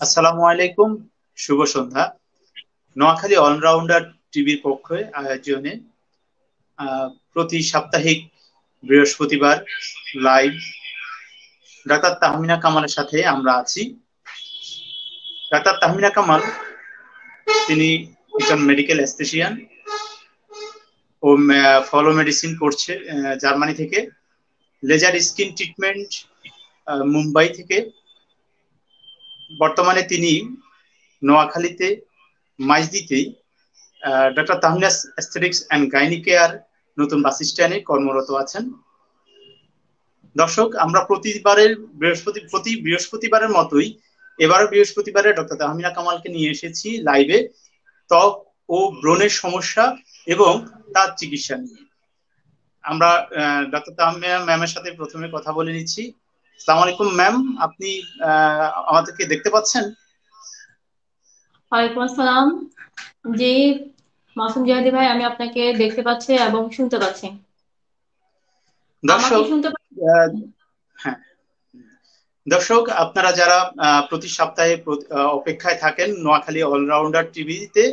আসসালামু আলাইকুম, শুভ সন্ধ্যা। নোয়াখালী অলরাউন্ডার টিভির পক্ষে আয়োজনে প্রতি সাপ্তাহিক বৃহস্পতিবার লাইভ ডাক্তার তাহমিনা কামালের সাথে আমরা আছি। ডাক্তার তাহমিনা কামাল তিনি একজন মেডিকেল অ্যাসথেসিয়ান ও ফলো মেডিসিন করছে জার্মানি থেকে, লেজার স্কিন ট্রিটমেন্ট মুম্বাই থেকে। বর্তমানে তিনি নোয়াখালীতে মাইজদিতে doctor Tahmina aesthetics and gynae care নতুন বাস স্ট্যান্ডে কর্মরত আছেন। দর্শক, আমরা প্রতি বৃহস্পতিবারের মতোই এবারও বৃহস্পতিবারে ডক্টর তাহমিনা কামালকে নিয়ে এসেছি লাইভে ত্বক ও ব্রণের সমস্যা এবং তার চিকিৎসা নিয়ে। আমরা ডক্টর তাহমিনা ম্যামের সাথে প্রথমে কথা বলে নিচ্ছি। আসসালামু আলাইকুম ম্যাম, আপনি আমাদেরকে দেখতে পাচ্ছেন? ওয়ালাইকুম আসসালাম। জি মাসুম জিহাদি ভাই, আমি আপনাকে দেখতে পাচ্ছি এবং শুনতে পাচ্ছি। আমাকে দর্শক, শুনতে হ্যাঁ দর্শক, আপনারা যারা প্রতি সপ্তাহে অপেক্ষায় থাকেন নোয়াখালী অলরাউন্ডার টিভিতে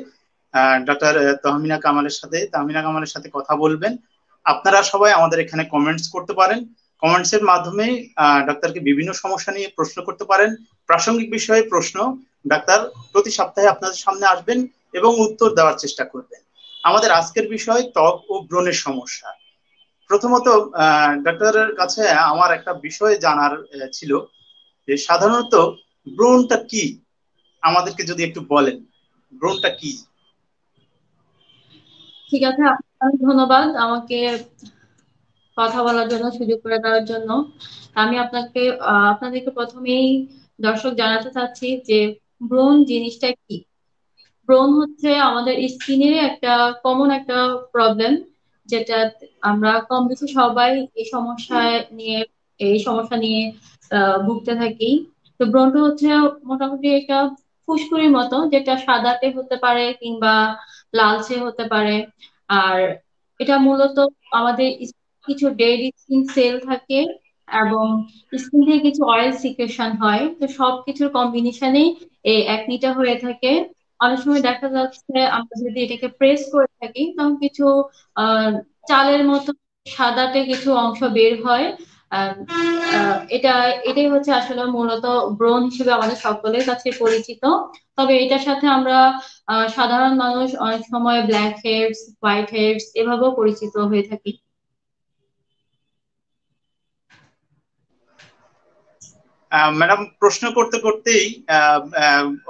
ডক্টর তাহমিনা কামালের সাথে কথা বলবেন, আপনারা সবাই আমাদের এখানে কমেন্টস করতে পারেন। কমেন্টস এর মাধ্যমে ডাক্তারকে বিভিন্ন সমস্যা নিয়ে প্রশ্ন করতে পারেন। প্রাসঙ্গিক বিষয়ে প্রশ্ন ডাক্তার প্রতি সপ্তাহে আপনাদের সামনে আসবেন এবং উত্তর দেওয়ার চেষ্টা করবেন। আমাদের আজকের বিষয় ত্বক ও ব্রণের সমস্যা। প্রথমত ডাক্তারের কাছে আমার একটা বিষয় জানার ছিল যে সাধারণত ব্রণটা কি, আমাদেরকে যদি একটু বলেন ব্রণটা কি। ঠিক আছে, আপনাকে ধন্যবাদ আমাকে কথা বলার জন্য, সুযোগ করে দেওয়ার জন্য। আমি আপনাদেরকে প্রথমেই দর্শক জানাতে চাচ্ছি যে ব্রণ জিনিসটা কি। ব্রণ হচ্ছে আমাদের স্কিনের একটা কমন একটা প্রবলেম, যেটা আমরা কম বেশি সবাই এই সমস্যা নিয়ে ভুগতে থাকি। তো ব্রণটা হচ্ছে মোটামুটি একটা ফুসকুড়ির মতো, যেটা সাদাটে হতে পারে কিংবা লালচে হতে পারে। আর এটা মূলত আমাদের কিছু ডেড স্কিন সেল থাকে এবং স্কিন থেকে কিছু অয়েল সিক্রেশন হয়, তো সবকিছুর কম্বিনেশনে এই একনিটা হয়ে থাকে। অনেক সময় দেখা যাচ্ছে আমরা যদি এটাকে প্রেস করে থাকি তখন কিছু আহ চালের মতো সাদাটে কিছু অংশ বের হয়। আহ, এটাই হচ্ছে আসলে মূলত ব্রণ হিসেবে আমাদের সকলের কাছে পরিচিত। তবে এটার সাথে আমরা সাধারণ মানুষ অনেক সময় ব্ল্যাক হেডস, হোয়াইট হেডস এভাবেও পরিচিত হয়ে থাকি। ম্যাডাম, প্রশ্ন করতে করতেই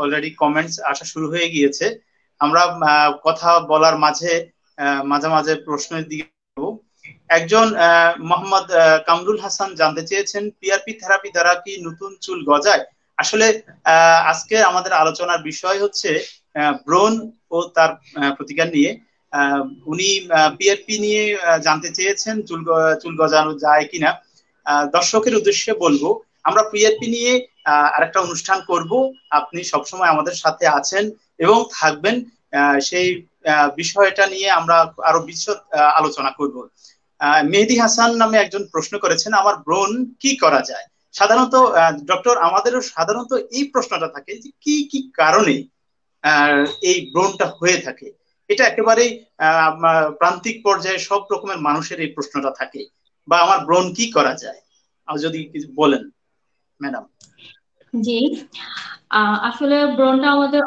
অলরেডি কমেন্টস আসা শুরু হয়ে গিয়েছে। আমরা কথা বলার মাঝে মাঝে মাঝে প্রশ্নের দিকে যাবো। একজন মোহাম্মদ কামরুল হাসান জানতে চেয়েছেন, পিআরপি থেরাপি দ্বারা কি নতুন চুল গজায়? আসলে আজকে আমাদের আলোচনার বিষয় হচ্ছে ব্রণ ও তার প্রতিকার নিয়ে। উনি পিআরপি নিয়ে জানতে চেয়েছেন চুল গজানো যায় কিনা। দর্শকের উদ্দেশ্যে বলবো, আমরা পিআরপি নিয়ে আরেকটা অনুষ্ঠান করব। আপনি সবসময় আমাদের সাথে আছেন এবং থাকবেন। সেই বিষয়টা নিয়ে আমরা আরো বিশদ আলোচনা করব। মেহেদি হাসান নামে একজন প্রশ্ন করেছেন, আমার ব্রণ কি করা যায়? সাধারণত ডক্টর, আমাদেরও সাধারণত এই প্রশ্নটা থাকে যে কি কি কারণে এই ব্রণটা হয়ে থাকে। এটা একেবারেই প্রান্তিক পর্যায়ে সব রকমের মানুষের এই প্রশ্নটা থাকে, বা আমার ব্রণ কি করা যায়, যদি কিছু বলেন ম্যাডাম। জি, আসলে ব্রণটা আমাদের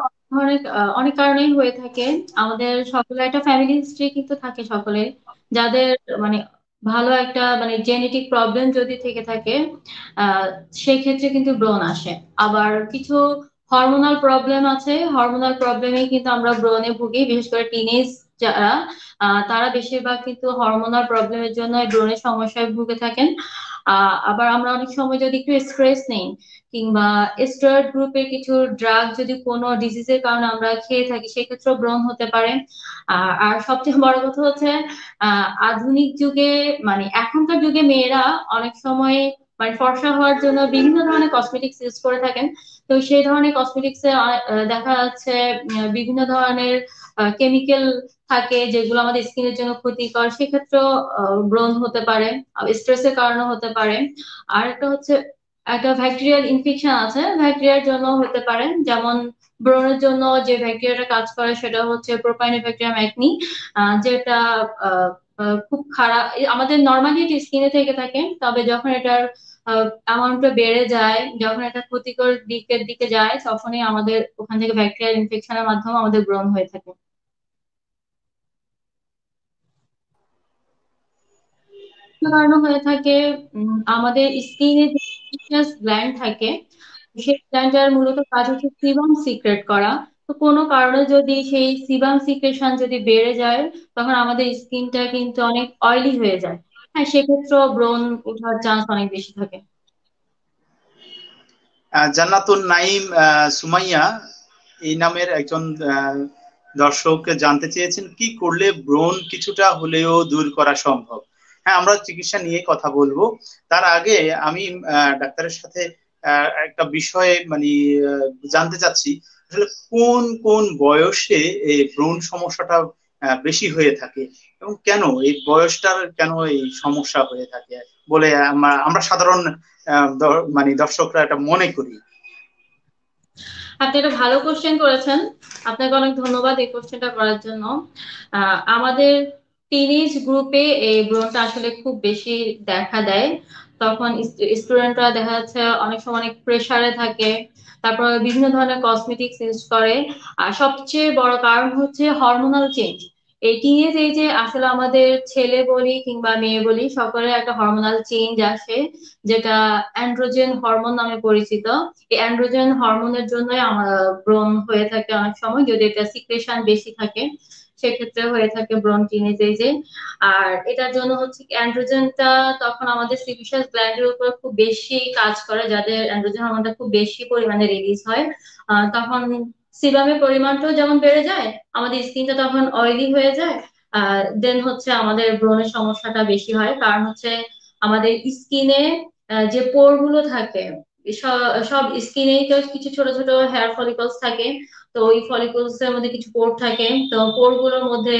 অনেক কারণেই হয়ে থাকে। আমাদের সকলের একটা ফ্যামিলি হিস্ট্রি কিন্তু থাকে সকলের, যাদের মানে ভালো একটা জেনেটিক প্রবলেম যদি থেকে থাকে আহ সেক্ষেত্রে কিন্তু ব্রণ আসে। আবার কিছু হরমোনাল প্রবলেম আছে, হরমোনাল প্রবলেমে কিন্তু আমরা ব্রণে ভুগি, বিশেষ করে টিনেজ যারা তারা বেশিরভাগ কিন্তু হরমোনাল প্রবলেমের জন্য এই ব্রণের সমস্যায় ভুগে থাকেন। আবার আমরা অনেক সময় যদি একটু স্ট্রেস নেই কিংবা স্টেরয়েড গ্রুপের কিছু ড্রাগ যদি কোনো ডিজিজের কারণে আমরা খেয়ে থাকি, সেক্ষেত্রেও ব্রণ হতে পারে। আর সবচেয়ে বড় কথা হচ্ছে আধুনিক যুগে এখনকার যুগে মেয়েরা অনেক সময় ফর্সা হওয়ার জন্য বিভিন্ন ধরনের কসমেটিক্স ইউজ করে থাকেন। তো সেই ধরনের কসমেটিক্স এ দেখা যাচ্ছে বিভিন্ন ধরনের কেমিক্যাল থাকে যেগুলো আমাদের স্কিনের জন্য ক্ষতিকর, সেক্ষেত্রেও ব্রণ হতে পারে, স্ট্রেসের কারণে হতে পারে। আর একটা হচ্ছে একটা ব্যাকটেরিয়াল ইনফেকশন আছে, ব্যাকটেরিয়ার জন্য হতে পারে। যেমন ব্রণের জন্য যে ব্যাকটেরিয়াটা কাজ করে সেটা হচ্ছে প্রোপাইনোব্যাকটেরিয়াম অ্যাকনি, যেটা আহ, খুব খারাপ। আমাদের নর্মালি এটা স্কিনে থেকে থাকে, তবে যখন এটার অ্যামাউন্টটা বেড়ে যায়, যখন এটা ক্ষতিকর দিকের দিকে যায়, তখনই আমাদের ওখান থেকে ব্যাকটেরিয়াল ইনফেকশনের মাধ্যমে আমাদের ব্রণ হয়ে থাকে। কারণে হয়ে থাকে আমাদের স্কিনে যে গ্ল্যান্ড থাকে, সেই গ্ল্যান্ডটার মূলত কাজ হচ্ছে সিবাম সিক্রেট করা। তো কোনো কারণে যদি সেই সিবাম সিক্রেশন যদি বেড়ে যায়, তখন আমাদের স্কিনটা কিন্তু অনেক অয়েলি হয়ে যায়। হ্যাঁ, সেক্ষেত্রেও ব্রণ ওঠার চান্স অনেক বেশি থাকে। জান্নাতুন নাইম সুমাইয়া এই নামের একজন দর্শক জানতে চেয়েছেন কি করলে ব্রণ কিছুটা হলেও দূর করা সম্ভব। হ্যাঁ, আমরা চিকিৎসা নিয়ে কথা বলবো। তার আগে আমি ডাক্তারের সাথে একটা বিষয়ে মানে জানতে চাচ্ছি, আসলে কোন কোন বয়সে এই ব্রণ সমস্যাটা বেশি হয়ে থাকে এবং কেন এই বয়সটার কেন এই সমস্যা হয়ে থাকে বলে আমরা সাধারণ মানে দর্শকরা এটা মনে করি। আপনি একটা ভালো কোশ্চেন করেছেন, আপনাকে অনেক ধন্যবাদ এই কোশ্চেনটা করার জন্য। আমাদের টিনেজ গ্রুপে এই ব্রণটা আসলে খুব বেশি দেখা দেয়। তখন স্টুডেন্টরা দেখা যাচ্ছে অনেক সময় অনেক প্রেসারে থাকে, তারপর বিভিন্ন ধরনের কসমেটিক্স ইউজ করে। আর সবচেয়ে বড় কারণ হচ্ছে হরমোনাল চেঞ্জ। এই টিনেজ এই যে আসলে আমাদের ছেলে বলি কিংবা মেয়ে বলি, সকলের একটা হরমোনাল চেঞ্জ আসে, যেটা অ্যান্ড্রোজেন হরমোন নামে পরিচিত। এই অ্যান্ড্রোজেন হরমোনের জন্যই আমার ব্রণ হয়ে থাকে অনেক সময়, যদি এটা সিক্রেশন বেশি থাকে সেক্ষেত্রে হয়ে থাকে ব্রণ টিনেজ এজে। আর এটার জন্য হচ্ছে অ্যান্ড্রোজেনটা তখন আমাদের সিবিশাস গ্ল্যান্ডের উপর খুব বেশি কাজ করে, যাদের অ্যান্ড্রোজেন হরমোনটা খুব বেশি পরিমাণে রিলিজ হয়। তখন সিবামের পরিমাণটাও যেমন বেড়ে যায়, আমাদের স্কিনটা তখন অয়েলি হয়ে যায়। দেন হচ্ছে আমাদের ব্রণের সমস্যাটা বেশি হয়, কারণ হচ্ছে আমাদের স্কিনে যে পোর গুলো থাকে, সব স্কিনেই তো কিছু ছোট ছোট হেয়ার ফলিকলস থাকে। তো ওই ফলিকলস এর মধ্যে কিছু পোর থাকে, তো পোর গুলোর মধ্যে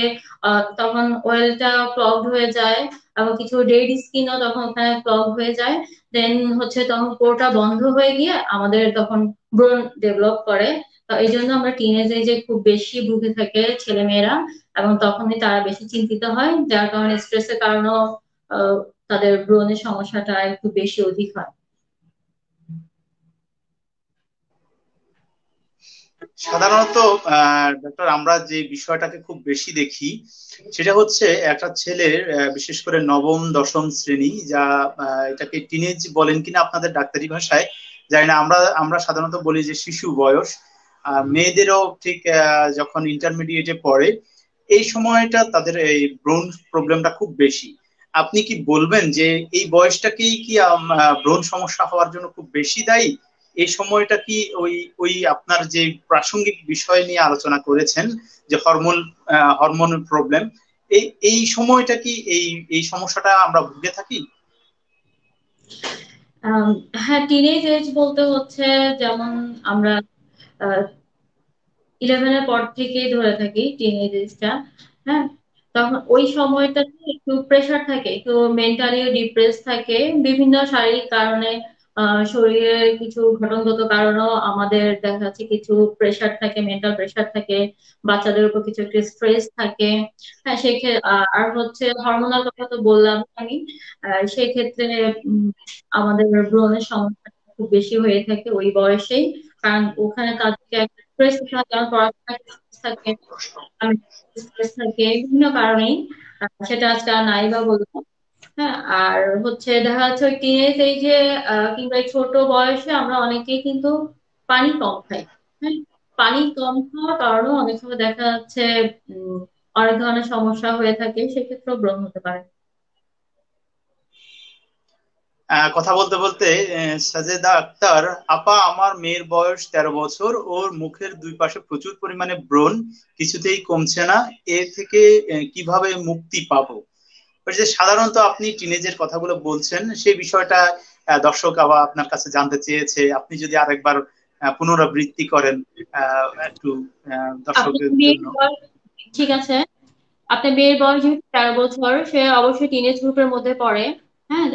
তখন অয়েলটা ক্লগড হয়ে যায়, এবং কিছু ডেড স্কিনও তখন ওখানে ক্লগ হয়ে যায়। দেন হচ্ছে তখন পোরটা বন্ধ হয়ে গিয়ে আমাদের তখন ব্রণ ডেভেলপ করে। তো এই জন্য আমরা টিনেজ এজে খুব বেশি ভুগে থাকে ছেলে মেয়েরা, এবং তখনই তারা বেশি চিন্তিত হয়, যার কারণে স্ট্রেসের কারণেও আহ, তাদের ব্রণের সমস্যাটা একটু বেশি অধিক হয়। সাধারণত ডক্টর আমরা যে বিষয়টাকে খুব বেশি দেখি সেটা হচ্ছে একটা ছেলের বিশেষ করে নবম দশম শ্রেণী, যা এটাকে টিনেজ বলেন কিনা আপনাদের ডাক্তারি ভাষায় জানি না, আমরা আমরা সাধারণত বলি যে শিশু বয়স। মেয়েদেরও ঠিক যখন ইন্টারমিডিয়েটে পড়ে এই সময়টা তাদের এই ব্রণ প্রবলেমটা খুব বেশি। আপনি কি বলবেন যে এই বয়সটাকেই কি ব্রণ সমস্যা হওয়ার জন্য খুব বেশি দায়ী? এই সময়টা কি ওই ওই আপনার যে প্রাসঙ্গিক বিষয় নিয়ে আলোচনা করেছেন যে হরমোন প্রবলেম, এই সময়টা কি এই এই সমস্যাটা আমরা ভুগে থাকি? আম, হ্যাঁ, টিনেজ এজ বলতে হচ্ছে যেমন আমরা 11-এর পর থেকে ধরে থাকি টিনেজ এজটা। হ্যাঁ, তখন ওই সময়টাতে একটু প্রেশার থাকে, একটু মেন্টালি ডিপ্রেস থাকে বিভিন্ন শারীরিক কারণে। শরীরের কিছু ঘটনাগত কারণেও আমাদের দেখা যাচ্ছে কিছু প্রেশার থাকে, মেন্টাল প্রেশার থাকে, বাচ্চাদের উপর কিছু একটা স্ট্রেস থাকে। হ্যাঁ, সেক্ষেত্রে আর হচ্ছে হরমোনাল কথা তো বললাম আমি। সেই ক্ষেত্রে উম, আমাদের ব্রণের সমস্যা খুব বেশি হয়ে থাকে ওই বয়সেই, কারণ ওখানে তাদেরকে স্ট্রেস থাকে, আমার পড়াশোনার স্ট্রেস থাকে, আমি স্ট্রেস থাকে বিভিন্ন কারণেই। সেটা আজকে আর নাই বা বলবো। হ্যাঁ, আর হচ্ছে দেখা যাচ্ছে ওই টিনেজ এই যে কিংবা এই ছোট বয়সে আমরা অনেকেই কিন্তু পানি কম খাই। হ্যাঁ, পানি কম খাওয়ার কারণেও অনেক সময় দেখা যাচ্ছে উম অনেক ধরনের সমস্যা হয়ে থাকে, সেক্ষেত্রেও ব্রণ হতে পারে। কথা বলতে বলতে সাজেদা আক্তার আপা, আমার মেয়ের বয়স 13 বছর, ওর মুখের দুই পাশে প্রচুর পরিমাণে ব্রণ, কিছুতেই কমছে না, এ থেকে কিভাবে মুক্তি পাবো? ওই যে সাধারণত আপনি টিনেজের কথাগুলো বলছেন সেই বিষয়টা দর্শক আবার আপনার কাছে জানতে চেয়েছে, আপনি যদি আরেকবার পুনরাবৃত্তি করেন একটু আপনার দর্শকের মেয়ের জন্য। বয়স ঠিক আছে। আপনার মেয়ের বয়স যেহেতু 13 বছর, সে অবশ্যই টিনেজ গ্রুপের মধ্যে পড়ে। হ্যাঁ,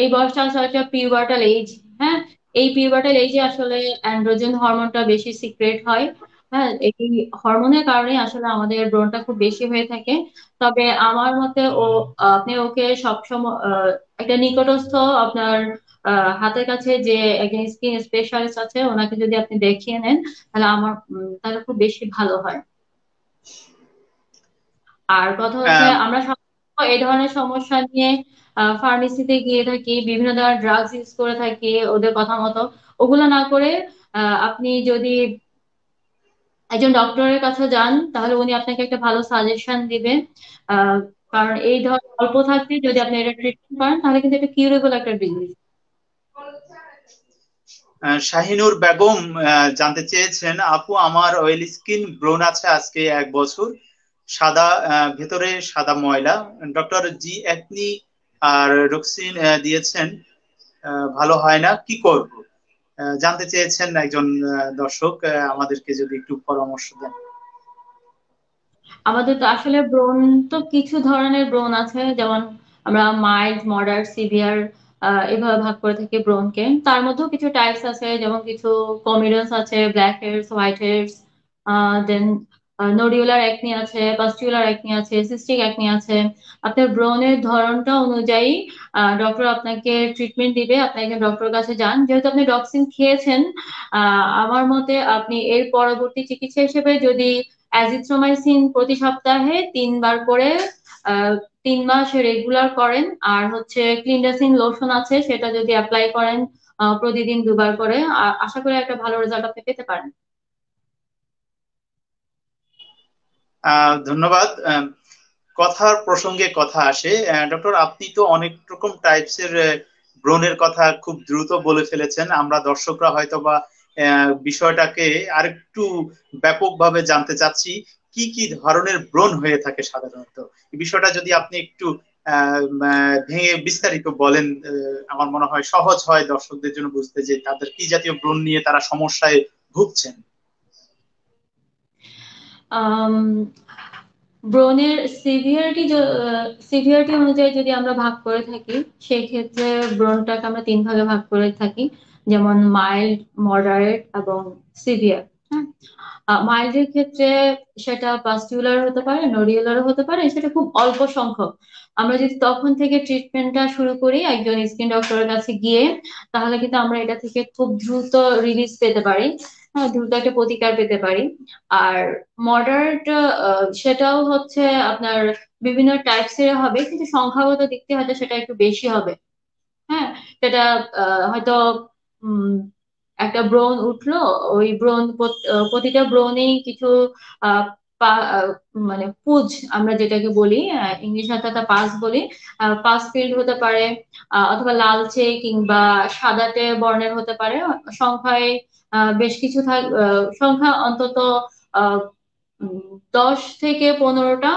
এই বয়সটা আসলে একটা পিউবার্টাল এজ। হ্যাঁ, এই পিউবার্টাল এজে আসলে অ্যান্ড্রোজেন হরমোনটা বেশি সিক্রেট হয়। হ্যাঁ, এই হরমোনের কারণে আসলে আমাদের ব্রণটা খুব বেশি হয়ে থাকে। তবে আমার মতে আপনি ওকে সবসময় একটা নিকটস্থ আপনার হাতের কাছে যে একজন স্কিন স্পেশালিস্ট আছে, ওনাকে যদি আপনি দেখিয়ে নেন, তাহলে খুব বেশি ভালো হয়। আর কথা হচ্ছে, আহ, আমরা সবসময় এই ধরনের সমস্যা নিয়ে ফার্মেসিতে গিয়ে থাকি, বিভিন্ন ধরনের ড্রাগস ইউজ করে থাকি ওদের কথা মতো। ওগুলো না করে আপনি যদি একজন ডক্টরের কাছে যান, তাহলে উনি আপনাকে একটা ভালো সাজেশন দিবে। আহ, কারণ এই ধরনের অল্প থাকতে যদি আপনি এটা ট্রিটমেন্ট করেন, তাহলে কিন্তু এটা কিউরেবল একটা ডিজিজ। শাহিনুর বেগম জানতে চেয়েছেন, আপু আমার অয়েল স্কিন, ব্রণ আছে আজকে 1 বছর, সাদা, ভেতরে সাদা ময়লা, ডক্টর জি একনি আর রক্সিন দিয়েছেন, ভালো হয় না, কি করব? জানতে চেয়েছেন একজন দর্শক, আমাদেরকে যদি একটু পরামর্শ দেন। আমাদের তো আসলে ব্রণ, তো কিছু ধরনের ব্রণ আছে, যেমন আমরা মাইল্ড, মডারেট, সিভিয়ার এভাবে ভাগ করে থাকি ব্রণকে। তার মধ্যেও কিছু টাইপস আছে, যেমন কিছু কমিডন্স আছে, ব্ল্যাক হেডস, হোয়াইট হেডস, দেন নোডিউলার একনি আছে, পাস্টিউলার একনি আছে, সিস্টিক একনি আছে। আপনার ব্রণের ধরনটা অনুযায়ী ডক্টর আপনাকে ট্রিটমেন্ট দিবে। আপনি একজন ডক্টরের কাছে যান, যেহেতু আপনি ডক্সিন খেয়েছেন। আমার মতে আপনি এর পরবর্তী চিকিৎসা হিসেবে যদি অ্যাজিথ্রোমাইসিন প্রতি সপ্তাহে 3 বার করে আহ 3 মাস রেগুলার করেন, আর হচ্ছে ক্লিন্ডাসিন লোশন আছে, সেটা যদি অ্যাপ্লাই করেন প্রতিদিন 2 বার করে, আশা করি একটা ভালো রেজাল্ট আপনি পেতে পারেন। ধন্যবাদ। কথার প্রসঙ্গে কথা আসে, ডক্টর আপনি তো অনেক রকম টাইপস এর ব্রণের কথা খুব দ্রুত বলে ফেলেছেন। আমরা দর্শকরা হয়তো বা বিষয়টাকে আরেকটু ব্যাপকভাবে জানতে চাচ্ছি, কি কি ধরনের ব্রণ হয়ে থাকে সাধারণত। এই বিষয়টা যদি আপনি একটু ভেঙে বিস্তারিত বলেন, আমার মনে হয় সহজ হয় দর্শকদের জন্য বুঝতে, যে তাদের কি জাতীয় ব্রণ নিয়ে তারা সমস্যায় ভুগছেন। আম, ব্রণের সিভিয়ারিটি অনুযায়ী যদি আমরা ভাগ করে থাকি, সেই ক্ষেত্রে ব্রণটাকে আমরা 3 ভাগে ভাগ করে থাকি, যেমন মাইল্ড, মডারেট এবং সিভিয়ার। হ্যাঁ, মাইল্ডের ক্ষেত্রে সেটা পাস্টিউলার হতে পারে, নোডিউলারও হতে পারে, সেটা খুব অল্প সংখ্যক। আমরা যদি তখন থেকে ট্রিটমেন্টটা শুরু করি একজন স্কিন ডক্টরের কাছে গিয়ে, তাহলে কিন্তু আমরা এটা থেকে খুব দ্রুত রিলিজ পেতে পারি। হ্যাঁ, দ্রুত একটা প্রতিকার পেতে পারি। আর মডারেট, সেটাও হচ্ছে আপনার বিভিন্ন টাইপস এর হবে, কিন্তু সংখ্যাগত দিক থেকে হয়তো সেটা একটু বেশি হবে। হ্যাঁ, সেটা হয়তো উম একটা ব্রণ উঠলো, ওই প্রতিটা ব্রণেই কিছু আহ মানে পুজ আমরা যেটাকে বলি, ইংলিশ ভাষাটা পাস বলি, পাস ফিল্ড হতে পারে, অথবা লালচে কিংবা সাদাটে বর্ণের হতে পারে। সংখ্যায় বেশ কিছু সংখ্যা অন্তত আহ 10 থেকে 15টা,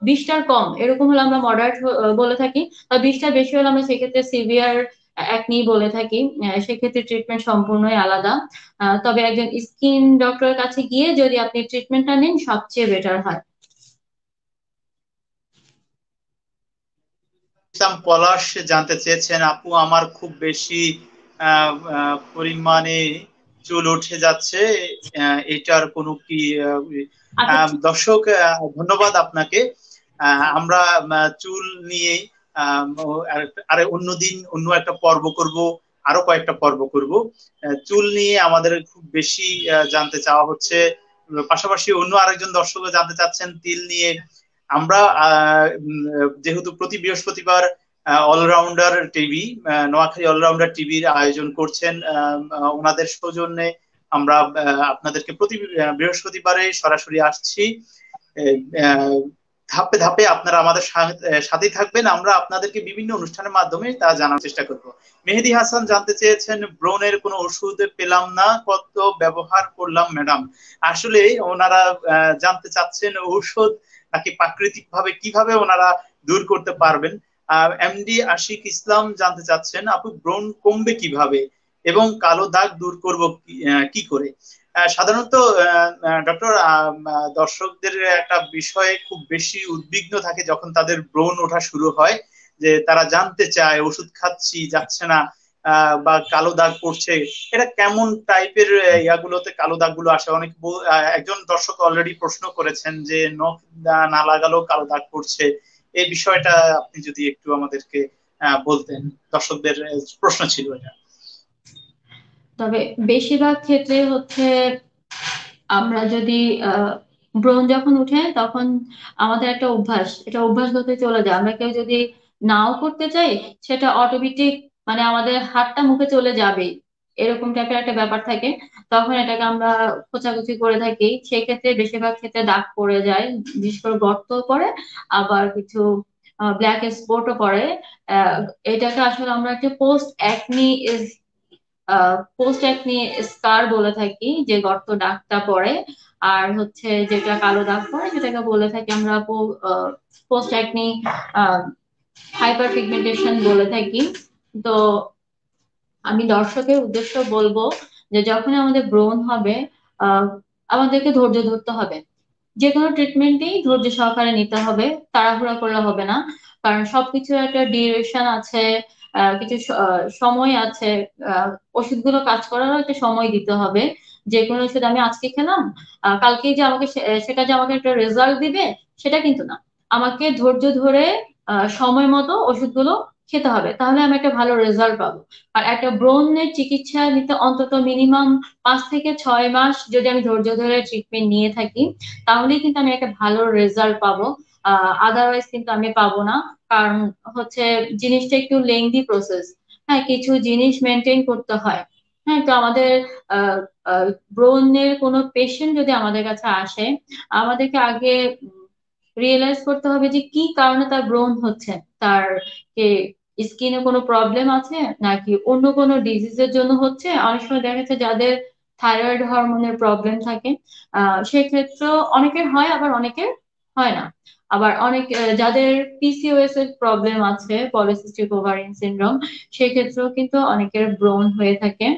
20টার কম এরকম হলে আমরা মডারেট বলে থাকি। আর 20টার বেশি হলে আমরা সেক্ষেত্রে সিভিয়ার একনি বলে থাকি। সেক্ষেত্রে ট্রিটমেন্ট সম্পূর্ণই আলাদা। তবে একজন স্কিন ডক্টরের কাছে গিয়ে যদি আপনি ট্রিটমেন্টটা নেন, সবচেয়ে বেটার হয়। ইসলাম পলাশ জানতে চেয়েছেন, আপু আমার খুব বেশি পরিমাণে চুল উঠে যাচ্ছে, এটার কোনো কি আচ্ছা, দর্শক, ধন্যবাদ আপনাকে। আমরা চুল নিয়ে আরে অন্যদিন অন্য একটা পর্ব করব, আরো কয়েকটা পর্ব করব। চুল নিয়ে আমাদের খুব বেশি জানতে চাওয়া হচ্ছে। পাশাপাশি অন্য আরেকজন দর্শকও জানতে চাচ্ছেন তিল নিয়ে। আমরা যেহেতু প্রতি বৃহস্পতিবার অলরাউন্ডার টিভি, নোয়াখালী অলরাউন্ডার টিভির আয়োজন করছেন, ওনাদের সৌজন্যে আমরা আপনাদেরকে প্রতি বৃহস্পতিবারে সরাসরি আসছি। আহ, ধাপে ধাপে আপনারা আমাদের সাথেই থাকবেন, আমরা আপনাদেরকে বিভিন্ন অনুষ্ঠানের মাধ্যমে তা জানার চেষ্টা করব। মেহেদি হাসান জানতে চেয়েছেন, ব্রণের কোনো ওষুধ পেলাম না, কত ব্যবহার করলাম ম্যাডাম। আসলে ওনারা জানতে চাচ্ছেন ঔষধ নাকি প্রাকৃতিক ভাবে কিভাবে ওনারা দূর করতে পারবেন। এমডি আশিক ইসলাম জানতে চাচ্ছেন, আপু ব্রণ কমবে কিভাবে এবং কালো দাগ দূর করব কি করে। সাধারণত ডক্টর, দর্শকদের একটা বিষয়ে খুব বেশি উদ্বিগ্ন থাকে যখন তাদের ব্রণ ওঠা শুরু হয়, যে তারা জানতে চায় ওষুধ খাচ্ছি যাচ্ছে না, বা কালো দাগ পড়ছে, এটা কেমন টাইপের ইয়াগুলোতে কালো দাগ গুলো আসে। একজন দর্শক অলরেডি প্রশ্ন করেছেন যে নখ না লাগালেও কালো দাগ পড়ছে, এই বিষয়টা আপনি যদি একটু আমাদেরকে বলতেন। দর্শকদের প্রশ্ন ছিল এটা। তবে বেশিরভাগ ক্ষেত্রে হচ্ছে আমরা যদি ব্রণ যখন উঠে তখন আমাদের একটা অভ্যাস, এটা অভ্যাসগত চলে যায়। আমরা কেউ যদি নাও করতে চাই, সেটা অটোমেটিক মানে আমাদের হাতটা মুখে চলে যাবে, এরকম টাইপের একটা ব্যাপার থাকে। তখন এটাকে আমরা খোঁচাখুচি করে থাকি, সেই ক্ষেত্রে বেশিরভাগ ক্ষেত্রে দাগ পড়ে যায়, বিশেষ করে গর্ত পড়ে, আবার কিছু ব্ল্যাক স্পটও পড়ে। আহ, এটাকে আসলে আমরা একটা পোস্ট একনি স্কার বলে থাকি, যে গর্ত দাগটা পড়ে। আর হচ্ছে যেটা কালো দাগ পড়ে সেটাকে বলে থাকি আমরা পোস্ট একনি হাইপার পিগমেন্টেশন বলে থাকি। তো আমি দর্শকের উদ্দেশ্য বলবো যে যখন আমাদের ব্রণ হবে, আহ আমাদেরকে ধৈর্য ধরতে হবে। যে কোনো ট্রিটমেন্টেই ধৈর্য সহকারে নিতে হবে, তাড়াহুড়া করলে হবে না। কারণ সবকিছু একটা ডিউরেশন আছে, কিছু সময় আছে। ওষুধগুলো কাজ করারও একটা সময় দিতে হবে। যে কোনো ওষুধ আমি আজকে খেলাম, কালকেই যে আমাকে সেটা যে আমাকে একটা রেজাল্ট দিবে, সেটা কিন্তু না। আমাকে ধৈর্য ধরে সময় মতো ওষুধগুলো খেতে হবে, তাহলে আমি একটা ভালো রেজাল্ট পাবো। আর একটা ব্রণের চিকিৎসা নিতে অন্তত মিনিমাম 5 থেকে 6 মাস যদি আমি ধৈর্য ধরে ট্রিটমেন্ট নিয়ে থাকি, তাহলেই কিন্তু আমি একটা ভালো রেজাল্ট পাবো। আদারওয়াইজ কিন্তু আমি পাবো না। কারণ হচ্ছে জিনিসটা একটু লেংদি প্রসেস। হ্যাঁ, কিছু জিনিস মেনটেন করতে হয়। হ্যাঁ, তো আমাদের আহ ব্রণের কোনো পেশেন্ট যদি আমাদের কাছে আসে, আমাদেরকে আগে রিয়েলাইজ করতে হবে যে কি কারণে তার ব্রণ হচ্ছে। তার কে স্কিনে কোনো প্রবলেম আছে, নাকি অন্য কোনো ডিজিজের জন্য হচ্ছে। অনেক সময় দেখা যাচ্ছে যাদের থাইরয়েড হরমোনের প্রবলেম থাকে, সেক্ষেত্রে অনেকের হয়, আবার অনেকের হয় না। আবার অনেক যাদের পিসিওএস এর প্রবলেম আছে, পলিসিস্টিক ওভারিয়ান সিনড্রোম, সেক্ষেত্রেও কিন্তু অনেকের ব্রণ হয়ে থাকে।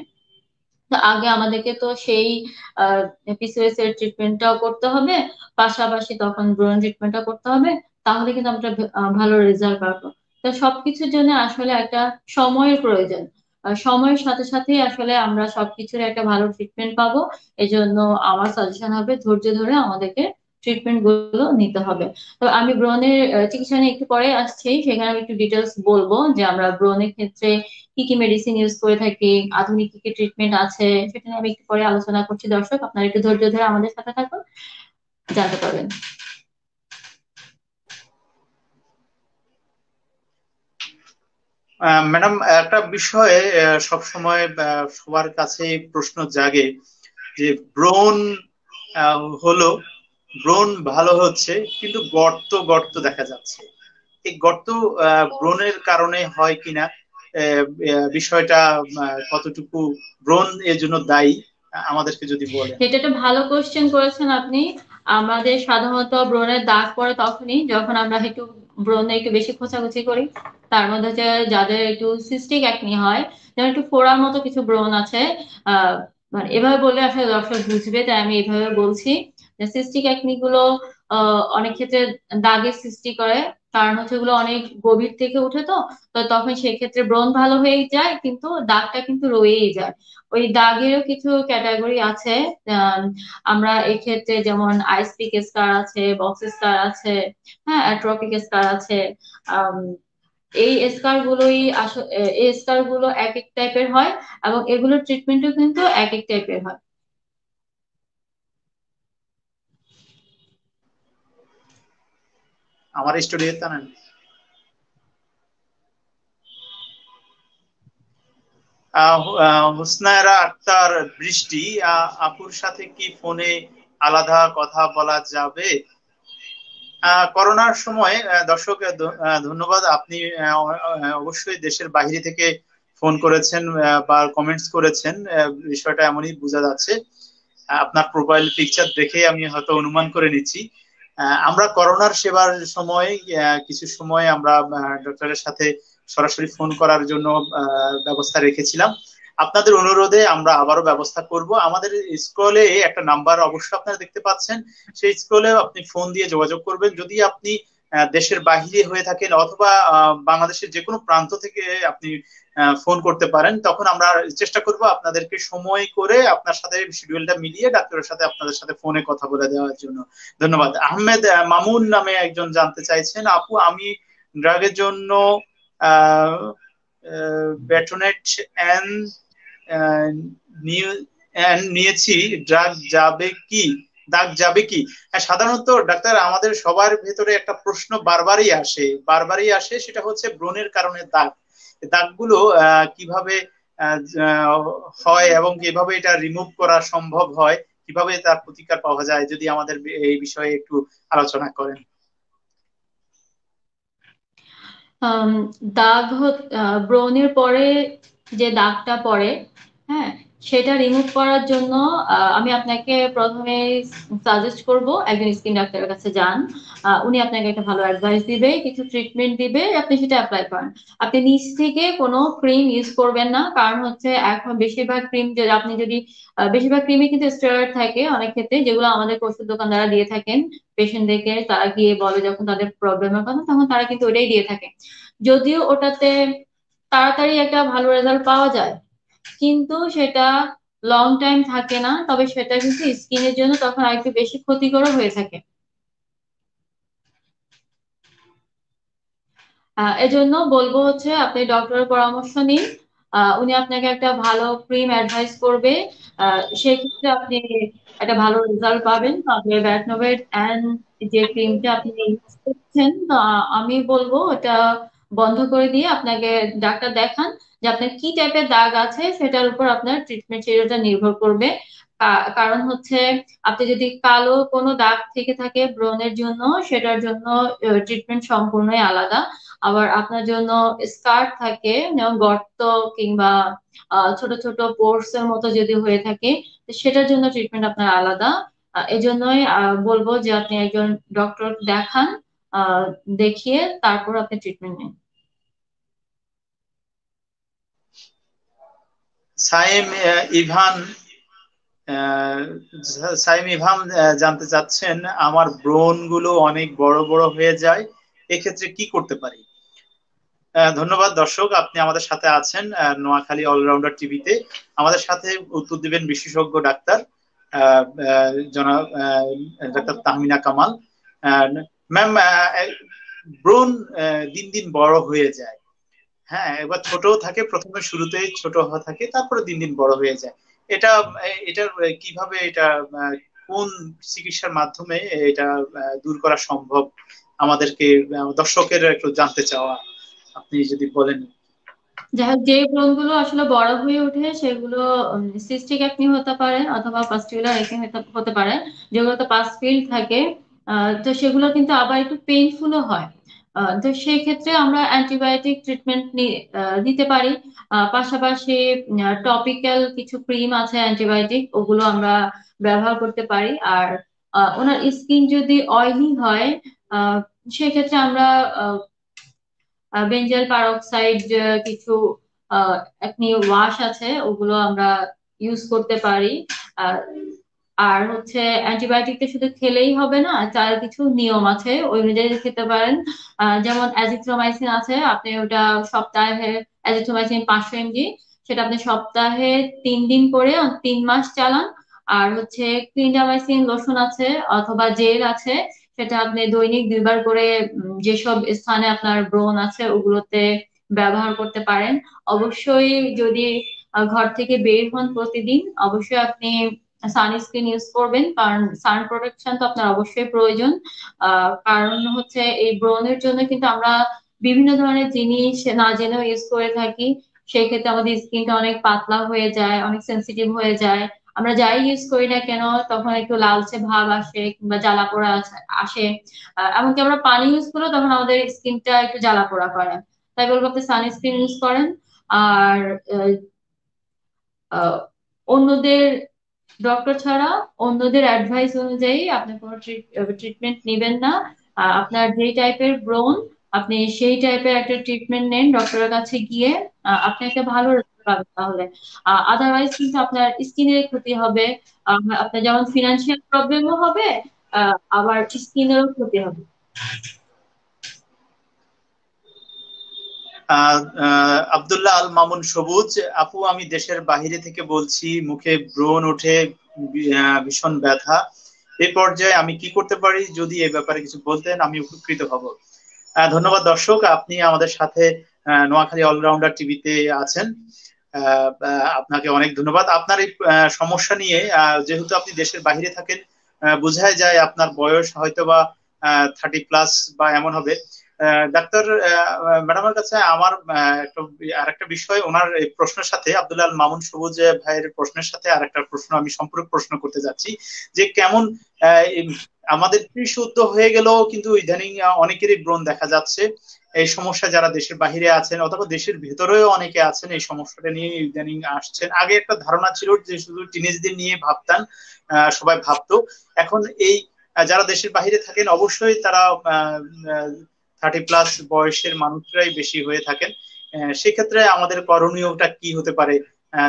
তো আগে আমাদেরকে তো সেই পিসিওএস এর ট্রিটমেন্টটাও করতে হবে, পাশাপাশি তখন ব্রণ ট্রিটমেন্টটাও করতে হবে। তাহলে কিন্তু আমরা ভালো রেজাল্ট পাবো। তো সবকিছুর জন্য আসলে একটা সময়ের প্রয়োজন। সময়ের সাথে সাথেই আসলে আমরা সবকিছুর একটা ভালো ট্রিটমেন্ট পাবো। এই জন্য আমার সাজেশন হবে ধৈর্য ধরে আমাদেরকে ট্রিটমেন্ট গুলো নিতে হবে। তো আমি ব্রণের চিকিৎসা নিয়ে একটু পরে আসছি, সেখানে আমি একটু ডিটেলস বলবো যে আমরা ব্রণের ক্ষেত্রে কি কি মেডিসিন ইউজ করে থাকি, আধুনিক কি কি ট্রিটমেন্ট আছে, সেটা নিয়ে আমি একটু পরে আলোচনা করছি। দর্শক, আপনারা একটু ধৈর্য ধরে আমাদের সাথে থাকুন, জানতে পারবেন। ম্যাডাম, একটা বিষয়ে সবসময় সবার কাছে প্রশ্ন জাগে যে ব্রণ হলো, ব্রণ ভালো হচ্ছে, কিন্তু গর্ত গর্ত দেখা যাচ্ছে। এই গর্ত ব্রণের কারণে হয় কিনা, বিষয়টা কতটুকু ব্রণ এর জন্য দায়ী, আমাদেরকে যদি বলেন। এটা একটা ভালো কোশ্চেন করেছেন আপনি। আমাদের সাধারণত ব্রণের দাগ পড়ে তখনই যখন আমরা একটু ব্রণে একটু বেশি খোঁচাখুচি করি। তার মধ্যে হচ্ছে যাদের একটু সিস্টিক অ্যাকনি হয়, যেমন একটু ফোড়ার মতো কিছু ব্রণ আছে। আহ মানে এভাবে বললে আসলে দর্শক বুঝবে, তাই আমি এইভাবে বলছি যে সিস্টিক অ্যাকনি গুলো অনেক ক্ষেত্রে দাগের সৃষ্টি করে। কারণ হচ্ছে এগুলো অনেক গভীর থেকে উঠে, তো তো তখন সেক্ষেত্রে ব্রণ ভালো হয়ে যায়, কিন্তু দাগটা কিন্তু রয়েই যায়। ওই দাগেরও কিছু ক্যাটাগরি আছে। আহ, আমরা এক্ষেত্রে যেমন আইসপিক স্কার আছে, বক্স স্কার আছে, হ্যাঁ, অ্যাট্রপিক স্কার আছে। আম, এই স্কার গুলোই আসলে, এই স্কার গুলো এক এক টাইপের হয়, এবং এগুলোর ট্রিটমেন্টও কিন্তু এক এক টাইপের হয়। আমার স্টুডিও তা না। হুসনায়রা আক্তার বৃষ্টি, আপুর সাথে কি ফোনে আলাদা কথা বলা যাবে? করোনার সময় দর্শক, ধন্যবাদ। আপনি অবশ্যই দেশের বাইরে থেকে ফোন করেছেন বা কমেন্টস করেছেন, বিষয়টা এমনই বোঝা যাচ্ছে। আপনার প্রোফাইল পিকচার দেখে আমি হয়তো অনুমান করে নিচ্ছি। আমরা করোনার সেবার সময় কিছু সময় আমরা ডক্টরের সাথে সরাসরি ফোন করার জন্য ব্যবস্থা রেখেছিলাম। আপনাদের অনুরোধে আমরা আবারও ব্যবস্থা করব। আমাদের স্ক্রলে একটা নাম্বার অবশ্যই আপনারা দেখতে পাচ্ছেন, সেই স্ক্রলে আপনি ফোন দিয়ে যোগাযোগ করবেন। যদি আপনি দেশের বাহিরে হয়ে থাকেন অথবা বাংলাদেশের যে কোনো প্রান্ত থেকে আপনি ফোন করতে পারেন, তখন আমরা চেষ্টা করব আপনাদেরকে সময় করে আপনার সাথে শিডিউলটা মিলিয়ে ডাক্তারের সাথে আপনাদের সাথে ফোনে কথা বলে দেওয়ার জন্য। ধন্যবাদ। আহমেদ মামুন নামে একজন জানতে চাইছেন, আপু আমি ড্রাগের জন্য ব্যাটনেট এন নিয়েছি, ড্রাগ যাবে কি, দাগ যাবে কি? হ্যাঁ, সাধারণত ডাক্তার আমাদের সবার ভেতরে একটা প্রশ্ন বারবারই আসে, সেটা হচ্ছে ব্রণের কারণে দাগ। দাগগুলো কিভাবে হয় এবং কিভাবে এটা রিমুভ করা সম্ভব হয়, কিভাবে তার প্রতিকার পাওয়া যায়, যদি আমাদের এই বিষয়ে একটু আলোচনা করেন। আম, ব্রণের পরে যে দাগটা পড়ে, হ্যাঁ, সেটা রিমুভ করার জন্য আমি আপনাকে প্রথমে সাজেস্ট করব একজন স্কিন ডাক্তারের কাছে যান। উনি আপনাকে একটা ভালো অ্যাডভাইস দিবে, কিছু ট্রিটমেন্ট দিবে, আপনি সেটা অ্যাপ্লাই করেন। আপনি নিজ থেকে কোনো ক্রিম ইউজ করবেন না, কারণ হচ্ছে এখন বেশিরভাগ ক্রিম যদি আপনি যদি বেশিরভাগ ক্রিমে কিন্তু স্টেরয়েড থাকে অনেক ক্ষেত্রে, যেগুলো আমাদের ওষুধ দোকানদাররা দিয়ে থাকেন পেশেন্টদেরকে। তারা গিয়ে বলে যখন তাদের প্রবলেমের কথা, তখন তারা কিন্তু ওটাই দিয়ে থাকে। যদিও ওটাতে তাড়াতাড়ি একটা ভালো রেজাল্ট পাওয়া যায়, কিন্তু সেটা লং টাইম থাকে না, তবে সেটা কিন্তু স্কিনের জন্য তখন আরেকটু বেশি ক্ষতিকর হয়ে থাকে। এজন্য বলবো হচ্ছে আপনি ডক্টরের পরামর্শ নিন। উনি আপনাকে একটা ভালো ক্রিম অ্যাডভাইস করবে। সেক্ষেত্রে আপনি একটা ভালো রেজাল্ট পাবেন। তবে ব্যাটনোভেট এন্ড যে ক্রিমটা আপনি ইউজ করছেন, তো আমি বলবো এটা বন্ধ করে দিয়ে আপনাকে ডাক্তার দেখান, যে আপনার কি টাইপের দাগ আছে সেটার উপর আপনার ট্রিটমেন্ট শিডিউলটা নির্ভর করবে। কারণ হচ্ছে আপনি যদি কালো কোনো দাগ থেকে থাকে ব্রণের জন্য, সেটার জন্য ট্রিটমেন্ট সম্পূর্ণই আলাদা। আবার আপনার জন্য স্কার্ট থাকে, যেমন গর্ত কিংবা ছোট ছোট পোর্স এর মতো যদি হয়ে থাকে, তো সেটার জন্য ট্রিটমেন্ট আপনার আলাদা। এজন্যই বলবো যে আপনি একজন ডক্টর দেখান, আহ, দেখিয়ে তারপর আপনি ট্রিটমেন্ট নিন। সাইম ইভান আহ, সাইম ইভান জানতে চাচ্ছেন, আমার ব্রণ গুলো অনেক বড় বড় হয়ে যায়, এক্ষেত্রে কি করতে পারি? ধন্যবাদ দর্শক, আপনি আমাদের সাথে আছেন নোয়াখালী অলরাউন্ডার টিভিতে। আমাদের সাথে উত্তর দিবেন বিশেষজ্ঞ ডাক্তার জনাব ডাক্তার তাহমিনা কামাল। ম্যাম, ব্রণ দিন দিন বড় হয়ে যায়। হ্যাঁ, এবার ছোট থাকে, প্রথমে শুরুতেই ছোট থাকে, তারপরে দিন দিন বড় হয়ে যায়। এটা এটা কিভাবে এটা আহ, কোন চিকিৎসার মাধ্যমে এটা দূর করা সম্ভব, আমাদেরকে দর্শকের একটু জানতে চাওয়া, আপনি যদি বলেন। যাই হোক, যে ব্রণগুলো আসলে বড় হয়ে ওঠে সেগুলো সিস্টিক অ্যাকনি হতে পারে অথবা পাস্টিকুলার অ্যাকনি হতে পারে, যেগুলোতে পাস ফিল্ড থাকে। তো সেগুলো কিন্তু আবার একটু পেইনফুলও হয়। তো সেই ক্ষেত্রে আমরা অ্যান্টিবায়োটিক ট্রিটমেন্ট দিতে পারি। পাশাপাশি টপিক্যাল কিছু ক্রিম আছে অ্যান্টিবায়োটিক, ওগুলো আমরা ব্যবহার করতে পারি। আর ওনার স্কিন যদি অয়েলি হয়, আহ সেক্ষেত্রে আমরা বেঞ্জল পারক্সাইড কিছু একনি ওয়াশ আছে, ওগুলো আমরা ইউজ করতে পারি। আহ, আর হচ্ছে অ্যান্টিবায়োটিকটা শুধু খেলেই হবে না, তার কিছু নিয়ম আছে, ওই অনুযায়ী খেতে পারেন। যেমন অ্যাজিথ্রোমাইসিন আছে, আপনি ওটা সপ্তাহে, অ্যাজিথ্রোমাইসিন 500 mg, সেটা আপনি সপ্তাহে 3 দিন করে 3 মাস চালান। আর হচ্ছে ক্লিন্ডামাইসিন লোশন আছে অথবা জেল আছে, সেটা আপনি দৈনিক 2 বার করে যেসব স্থানে আপনার ব্রণ আছে ওগুলোতে ব্যবহার করতে পারেন। অবশ্যই যদি ঘর থেকে বের হন প্রতিদিন, অবশ্যই আপনি সানস্ক্রিন ইউজ করবেন, কারণ সান প্রোটেকশন তো আপনার অবশ্যই প্রয়োজন। কারণ হচ্ছে এই ব্রণের জন্য কিন্তু আমরা বিভিন্ন ধরনের জিনিস না জেনেও ইউজ করে থাকি। সেই ক্ষেত্রে আমাদের স্কিনটা অনেক পাতলা হয়ে যায়, অনেক সেন্সিটিভ হয়ে যায়। আমরা যাই ইউজ করি না কেন, তখন একটু লালচে ভাব আসে কিংবা জ্বালা পোড়া আসে। এমনকি আমরা পানি ইউজ করলেও তখন আমাদের স্কিনটা একটু জ্বালা পোড়া করে। তাই বলবো আপনি সানস্ক্রিন ইউজ করেন। আর আহ, আহ, অন্যদের, ডক্টর ছাড়া অন্যদের অ্যাডভাইস অনুযায়ী আপনি কোনো ট্রিটমেন্ট নেবেন না। আপনার যে টাইপের ব্রণ, আপনি সেই টাইপের একটা ট্রিটমেন্ট নেন ডক্টরের কাছে গিয়ে, আপনি একটা ভালো রেজাল্ট পাবেন তাহলে। আদারওয়াইজ কিন্তু আপনার স্কিনের ক্ষতি হবে, আপনার যেমন ফিনান্সিয়াল প্রবলেমও হবে, আবার স্কিনেরও ক্ষতি হবে। আব্দুল্লাহ আল মামুন সবুজ, আপু আমি দেশের বাইরে থেকে বলছি, মুখে ব্রণ ওঠে, ভীষণ ব্যথা, এই পর্যায়ে আমি কি করতে পারি, যদি এই ব্যাপারে কিছু বলতেন আমি উপকৃত হব। ধন্যবাদ দর্শক, আপনি আমাদের সাথে নোয়াখালী অলরাউন্ডার টিভিতে আছেন। আপনাকে অনেক ধন্যবাদ। আপনার এই সমস্যা নিয়ে, যেহেতু আপনি দেশের বাইরে থাকেন, বোঝাই যায় আপনার বয়স হয়তোবা 30+ বা এমন হবে। ডাক্তার ম্যাডামের কাছে আমার আরেকটা বিষয়, ওনার এই প্রশ্নের সাথে, আব্দুল্লাহ আল মামুন সবুজ ভাইয়ের প্রশ্নের সাথে আরেকটা প্রশ্ন আমি সম্পূরক প্রশ্ন করতে যাচ্ছি, যে কেমন আমাদের ত্রিশুদ্ধ হয়ে গেল কিন্তু ইদানিং অনেকেরই ব্রণ দেখা যাচ্ছে। এই সমস্যা যারা দেশের বাহিরে আছেন অথবা দেশের ভেতরেও অনেকে আছেন এই সমস্যাটা নিয়ে ইদানিং আসছেন। আগে একটা ধারণা ছিল যে শুধু টিনেজদের নিয়ে ভাবতেন, সবাই ভাবতো। এখন এই যারা দেশের বাহিরে থাকেন অবশ্যই তারা 30+ বয়সের মানুষরাই বেশি হয়ে থাকেন। সেক্ষেত্রে আমাদের করণীয়টা কি হতে পারে,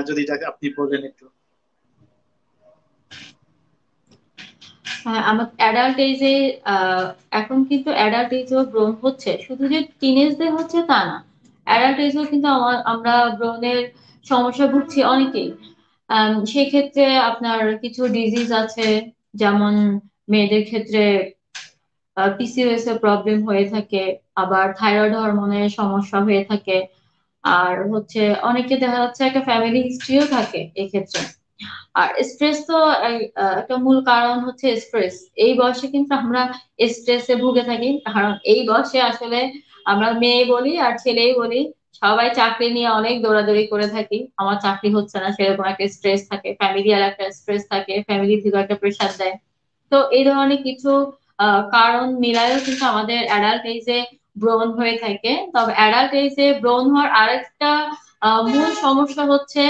যদি আপনি বলেন একটু। হ্যাঁ, আমার অ্যাডাল্ট এজে, এখন কিন্তু অ্যাডাল্ট এজেও ব্রণ হচ্ছে, শুধু যে টিনেজদের হচ্ছে তা না, অ্যাডাল্ট এজেও কিন্তু আমরা ব্রণের সমস্যা ভুগছি অনেকেই। সেক্ষেত্রে আপনার কিছু ডিজিজ আছে, যেমন মেয়েদের ক্ষেত্রে পিসিওএস এর প্রবলেম হয়ে থাকে, আবার থাইরয়েড হরমোনের সমস্যা হয়ে থাকে, আর হচ্ছে অনেকে দেখা যাচ্ছে একটা ফ্যামিলি হিস্ট্রিও থাকে এক্ষেত্রে। আর স্ট্রেস তো একটা মূল কারণ হচ্ছে স্ট্রেস। এই বয়সে কিন্তু আমরা স্ট্রেসে ভুগে থাকি, কারণ এই বয়সে আসলে আমরা মেয়ে বলি আর ছেলেই বলি, সবাই চাকরি নিয়ে অনেক দৌড়াদৌড়ি করে থাকি। আমার চাকরি হচ্ছে না, সেরকম একটা স্ট্রেস থাকে, ফ্যামিলি আর একটা স্ট্রেস থাকে, ফ্যামিলি থেকে একটা প্রেশার দেয়। তো এই ধরনের কিছু কারণ মিলায়ও কিন্তু আমাদের অ্যাডাল্ট এজে ব্রণ হয়ে থাকে। তবে অ্যাডাল্ট এজে ব্রণ হওয়ার আরেকটা মূল সমস্যা হচ্ছে,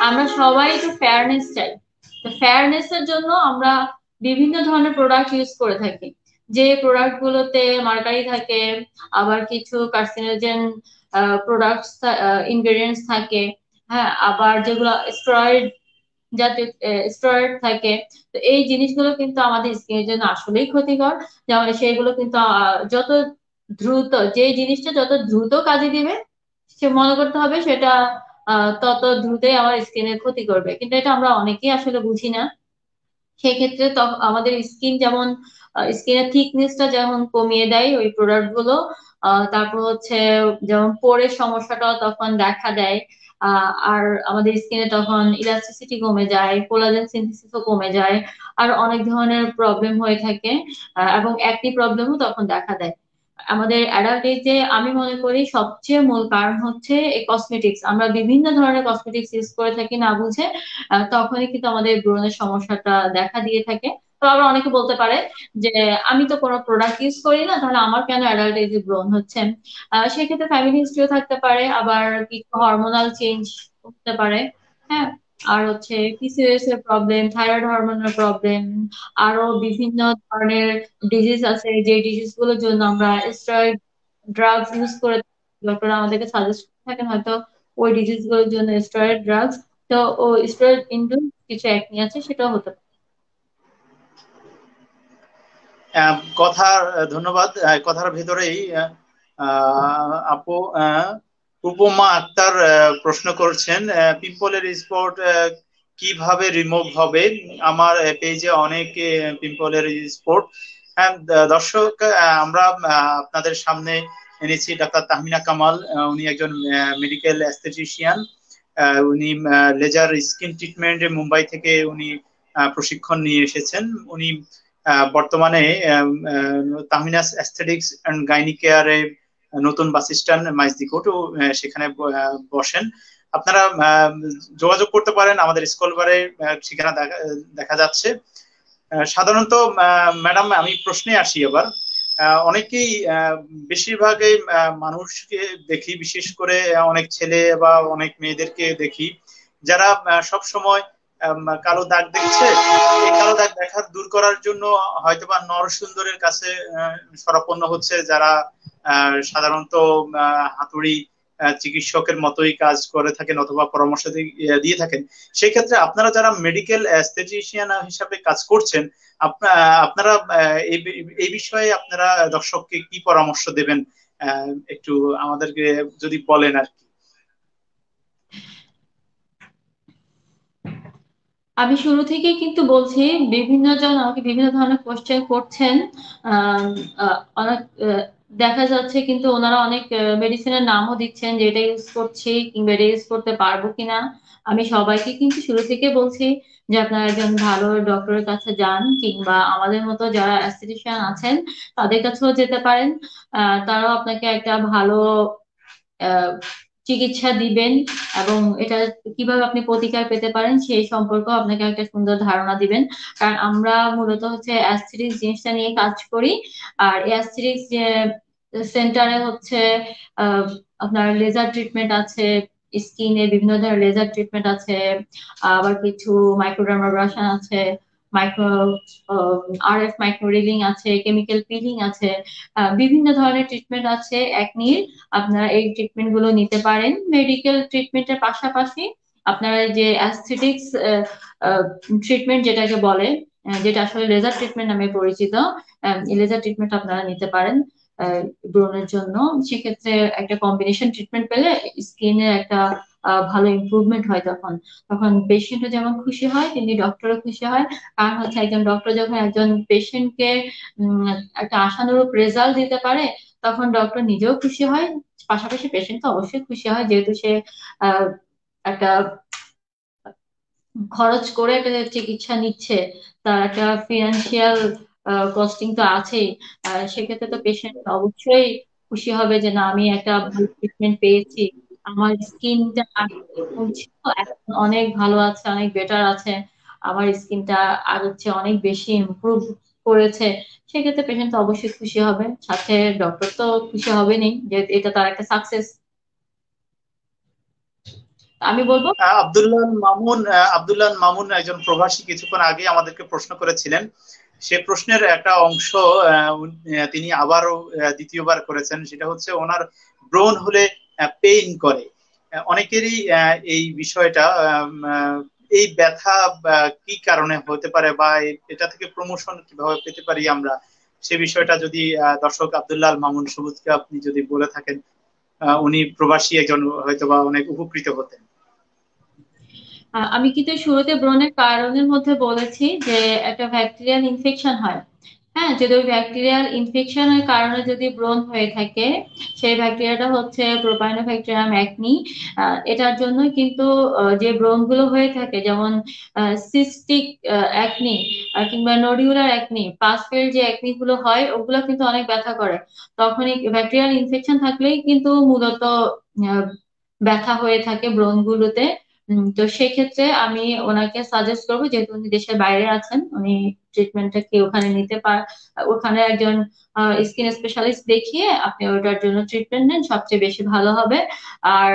আমরা সবাই একটু ফেয়ারনেস চাই। তো ফেয়ারনেস এর জন্য আমরা বিভিন্ন ধরনের প্রোডাক্ট ইউজ করে থাকি, যে প্রোডাক্ট গুলোতে মার্কারি থাকে, আবার কিছু কার্সিনোজেন প্রোডাক্টস ইনগ্রেডিয়েন্টস থাকে। হ্যাঁ, আবার যেগুলো স্টেরয়েড জাতীয় স্টেরয়েড থাকে। তো এই জিনিসগুলো কিন্তু আমাদের স্কিনের জন্য আসলেই ক্ষতিকর। যেমন সেগুলো কিন্তু যত দ্রুত, যে জিনিসটা যত দ্রুত কাজে দিবে সে মনে করতে হবে সেটা তত দ্রুতই আমার স্কিনের ক্ষতি করবে, কিন্তু এটা আমরা অনেকেই আসলে বুঝি না। সেক্ষেত্রে আমাদের স্কিন যেমন, স্কিনের থিকনেসটা যেমন কমিয়ে দেয় ওই প্রোডাক্ট গুলো, তারপর হচ্ছে যেমন পোরের সমস্যাটাও তখন দেখা দেয়। আর আমাদের স্কিনে তখন ইলাস্টিসিটি কমে যায়, কোলাজেন সিনথেসিসও কমে যায়, আর অনেক ধরনের প্রবলেম হয়ে থাকে, এবং একটি প্রবলেমও তখন দেখা দেয়। আমাদের অ্যাডাল্ট এজে আমি মনে করি সবচেয়ে মূল কারণ হচ্ছে এই কসমেটিক্স। আমরা বিভিন্ন ধরনের কসমেটিক্স ইউজ করে থাকি না বুঝে, তখনই কিন্তু আমাদের ব্রণের সমস্যাটা দেখা দিয়ে থাকে। তো আবার অনেকে বলতে পারে যে আমি তো কোনো প্রোডাক্ট ইউজ করি না, তাহলে আমার কেন অ্যাডাল্ট এজে ব্রণ হচ্ছে? সেক্ষেত্রে ফ্যামিলি হিস্ট্রিও থাকতে পারে, আবার কিছু হরমোনাল চেঞ্জ হতে পারে। হ্যাঁ, আর হচ্ছে পিসিওএস এর প্রবলেম, থাইরয়েড হরমোনের প্রবলেম, আরো বিভিন্ন ধরনের ডিজিজ আছে, যে ডিজিজ গুলোর জন্য আমরা স্টেরয়েড ড্রাগস ইউজ করে, ডক্টর আমাদেরকে সাজেস্ট করে থাকেন হয়তো ওই ডিজিজ গুলোর জন্য স্টেরয়েড ড্রাগস। তো ও স্টেরয়েড ইনডিউস কিছু অ্যাকনি আছে, সেটাও হতে পারে। কথার ধন্যবাদ। কথার ভিতরেই আপু উপমা আক্তার প্রশ্ন করছেন, পিম্পলের স্পট কিভাবে রিমুভ হবে? আমার পেজে অনেক পিম্পলের স্পট। দর্শক, আমরা আপনাদের সামনে এনেছি ডাক্তার তাহমিনা কামাল। উনি একজন মেডিকেল অ্যাস্থেটিশিয়ান। উনি লেজার স্কিন ট্রিটমেন্ট মুম্বাই থেকে উনি প্রশিক্ষণ নিয়ে এসেছেন। উনি বর্তমানে তাহমিনাস অ্যাস্থেটিক্স অ্যান্ড গাইনি কেয়ারে নতুন বাস স্ট্যান্ড মাইজদিকোট, সেখানে বসেন। আপনারা যোগাযোগ করতে পারেন, আমাদের স্ক্রল বারে ঠিকানা দেখা যাচ্ছে। সাধারণত ম্যাডাম আমি প্রশ্নে আসি এবার। অনেকেই বেশিরভাগই মানুষকে দেখি, বিশেষ করে অনেক ছেলে বা অনেক মেয়েদেরকে দেখি যারা সব সময় কালো দাগ দেখছে, এই কালো দাগ দূর করার জন্য হয়তোবা নরসুন্দরের কাছে শরণাপন্ন হচ্ছে, যারা সাধারণত হাতুড়ি চিকিৎসকের মতোই কাজ করে থাকেন অথবা পরামর্শ দিয়ে থাকেন। সেই ক্ষেত্রে আপনারা যারা মেডিকেল অ্যাস্থেটিশিয়ান হিসাবে কাজ করছেন, আপনারা এই বিষয়ে আপনারা দর্শককে কি পরামর্শ দেবেন, একটু আমাদেরকে যদি বলেন আর কি। আমি শুরু থেকেই কিন্তু বলছি, বিভিন্ন জন আমাকে বিভিন্ন ধরনের কোশ্চেন করছেন। অনেক দেখা যাচ্ছে কিন্তু ওনারা অনেক মেডিসিনের নামও দিচ্ছেন যে এটা ইউজ করছি কিংবা এটা ইউজ করতে পারবো কিনা। আমি সবাইকে কিন্তু শুরু থেকে বলছি যে আপনারা একজন ভালো ডক্টরের কাছে যান, কিংবা আমাদের মতো যারা অ্যাস্থেটিশিয়ান আছেন তাদের কাছেও যেতে পারেন। তারাও আপনাকে একটা ভালো আহ, চিকিৎসা দিবেন, এবং এটা কিভাবে আপনি প্রতিকার পেতে পারেন সেই সম্পর্কেও আপনাকে একটা সুন্দর ধারণা দিবেন। কারণ আমরা মূলত হচ্ছে অ্যাস্থেটিক্স জিনিসটা নিয়ে কাজ করি। আর অ্যাস্থেটিক্স সেন্টারে হচ্ছে আহ, আপনার লেজার ট্রিটমেন্ট আছে, স্কিনে বিভিন্ন ধরনের লেজার ট্রিটমেন্ট আছে, আবার কিছু মাইক্রোডার্মাব্রেশন আছে, মাইক্রো আরএফ মাইক্রো রিলিং আছে, কেমিক্যাল পিলিং আছে, বিভিন্ন ধরনের ট্রিটমেন্ট আছে একনির। আপনারা এই ট্রিটমেন্ট গুলো নিতে পারেন মেডিকেল ট্রিটমেন্টের পাশাপাশি। আপনারা যে অ্যাস্থেটিক্স ট্রিটমেন্ট যেটাকে বলে, যেটা আসলে লেজার ট্রিটমেন্ট নামে পরিচিত, এই লেজার ট্রিটমেন্ট আপনারা নিতে পারেন ব্রণের জন্য। সেক্ষেত্রে একটা কম্বিনেশন ট্রিটমেন্ট পেলে স্কিনের একটা ভালো ইমপ্রুভমেন্ট হয়। তখন তখন পেশেন্টও যেমন খুশি হয় তেমনি ডক্টরও খুশি হয়। কারণ হচ্ছে একজন ডক্টর যখন একজন পেশেন্টকে একটা আশানুরূপ রেজাল্ট দিতে পারে, তখন ডক্টর নিজেও খুশি হয়, পাশাপাশি পেশেন্ট তো অবশ্যই খুশি হয়, যেহেতু সে আহ, একটা খরচ করে একটা চিকিৎসা নিচ্ছে, তার একটা ফিনান্সিয়াল কস্টিং তো আছেই। সেক্ষেত্রে তো পেশেন্ট অবশ্যই খুশি হবে যে না, আমি একটা ভালো ট্রিটমেন্ট পেয়েছি, আমার স্কিনটা ছিল এখন অনেক ভালো আছে, অনেক বেটার আছে, আমার স্কিনটা আগের চেয়ে অনেক বেশি ইমপ্রুভ করেছে। সেক্ষেত্রে পেশেন্ট তো অবশ্যই খুশি হবে, সাথে ডক্টর তো খুশি হবেনই যে এটা তার একটা সাকসেস। আমি বলবো আব্দুল্লাহ মামুন একজন প্রবাসী কিছুক্ষণ আগে আমাদেরকে প্রশ্ন করেছিলেন। সে প্রশ্নের একটা অংশ তিনি আবারও দ্বিতীয়বার করেছেন, সেটা হচ্ছে ওনার ব্রণ হলে পেইন করে। অনেকেরই এই বিষয়টা, এই ব্যথা কি কারণে হতে পারে, বা এটা থেকে প্রমোশন কিভাবে পেতে পারি আমরা, সে বিষয়টা যদি দর্শক আব্দুল্লাহ মামুন সবুজকে আপনি যদি বলে থাকেন, উনি প্রবাসী একজন, হয়তোবা অনেক উপকৃত হতেন। আমি কিন্তু শুরুতে ব্রণের কারণের মধ্যে বলেছি যে একটা ব্যাকটেরিয়াল ইনফেকশন হয়। হ্যাঁ, যদি ওই ব্যাকটেরিয়াল ইনফেকশনের কারণে যদি ব্রণ হয়ে থাকে, সেই ব্যাকটেরিয়াটা হচ্ছে প্রোপাইনোব্যাকটেরিয়াম অ্যাকনি। এটার জন্য কিন্তু যে ব্রণগুলো হয়ে থাকে, যেমন সিস্টিক অ্যাকনি কিংবা নডিউলার অ্যাকনি, পাসফেল যে অ্যাকনি গুলো হয় ওগুলো কিন্তু অনেক ব্যথা করে। তখনই ব্যাকটেরিয়াল ইনফেকশন থাকলেই কিন্তু মূলত আহ, ব্যথা হয়ে থাকে ব্রণগুলোতে। তো সেক্ষেত্রে আমি ওনাকে সাজেস্ট করবো, যেহেতু উনি দেশের বাইরে আছেন, উনি ট্রিটমেন্টটা কি ওখানে নিতে পার, ওখানে একজন স্কিন স্পেশালিস্ট দেখিয়ে আপনি ওটার জন্য ট্রিটমেন্ট নেন, সবচেয়ে বেশি ভালো হবে। আর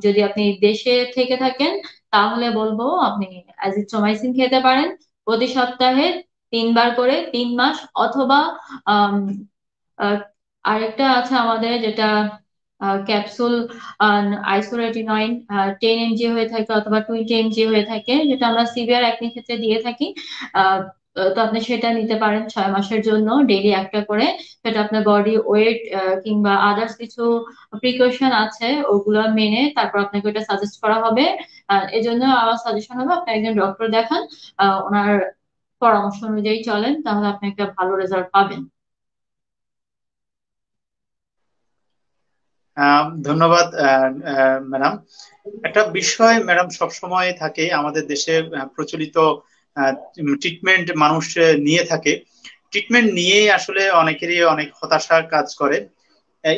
যদি আপনি দেশে থেকে থাকেন, তাহলে বলবো আপনি অ্যাজিথ্রোমাইসিন খেতে পারেন প্রতি সপ্তাহে 3 বার করে 3 মাস, অথবা আম, আহ, আরেকটা আছে আমাদের যেটা ক্যাপসুল আইসোরেটিনয়েড 10 mg হয়ে থাকে অথবা 20 mg হয়ে থাকে, যেটা আমরা সিভিয়ার একনি ক্ষেত্রে দিয়ে থাকি। আহ, তো আপনি সেটা নিতে পারেন 6 মাসের জন্য, ডেইলি একটা করে। সেটা আপনার বডি ওয়েট কিংবা আদার্স কিছু প্রিকশন আছে, ওগুলো মেনে তারপর আপনাকে ওটা সাজেস্ট করা হবে। এজন্য আমার সাজেশন হবে আপনি একজন ডক্টর দেখান, ওনার পরামর্শ অনুযায়ী চলেন, তাহলে আপনি একটা ভালো রেজাল্ট পাবেন। ধন্যবাদ ম্যাডাম। একটা বিষয় ম্যাডাম সবসময় থাকে আমাদের দেশে, প্রচলিত ট্রিটমেন্ট মানুষ নিয়ে থাকে, ট্রিটমেন্ট নিয়েই আসলে অনেকেরই অনেক হতাশা কাজ করে।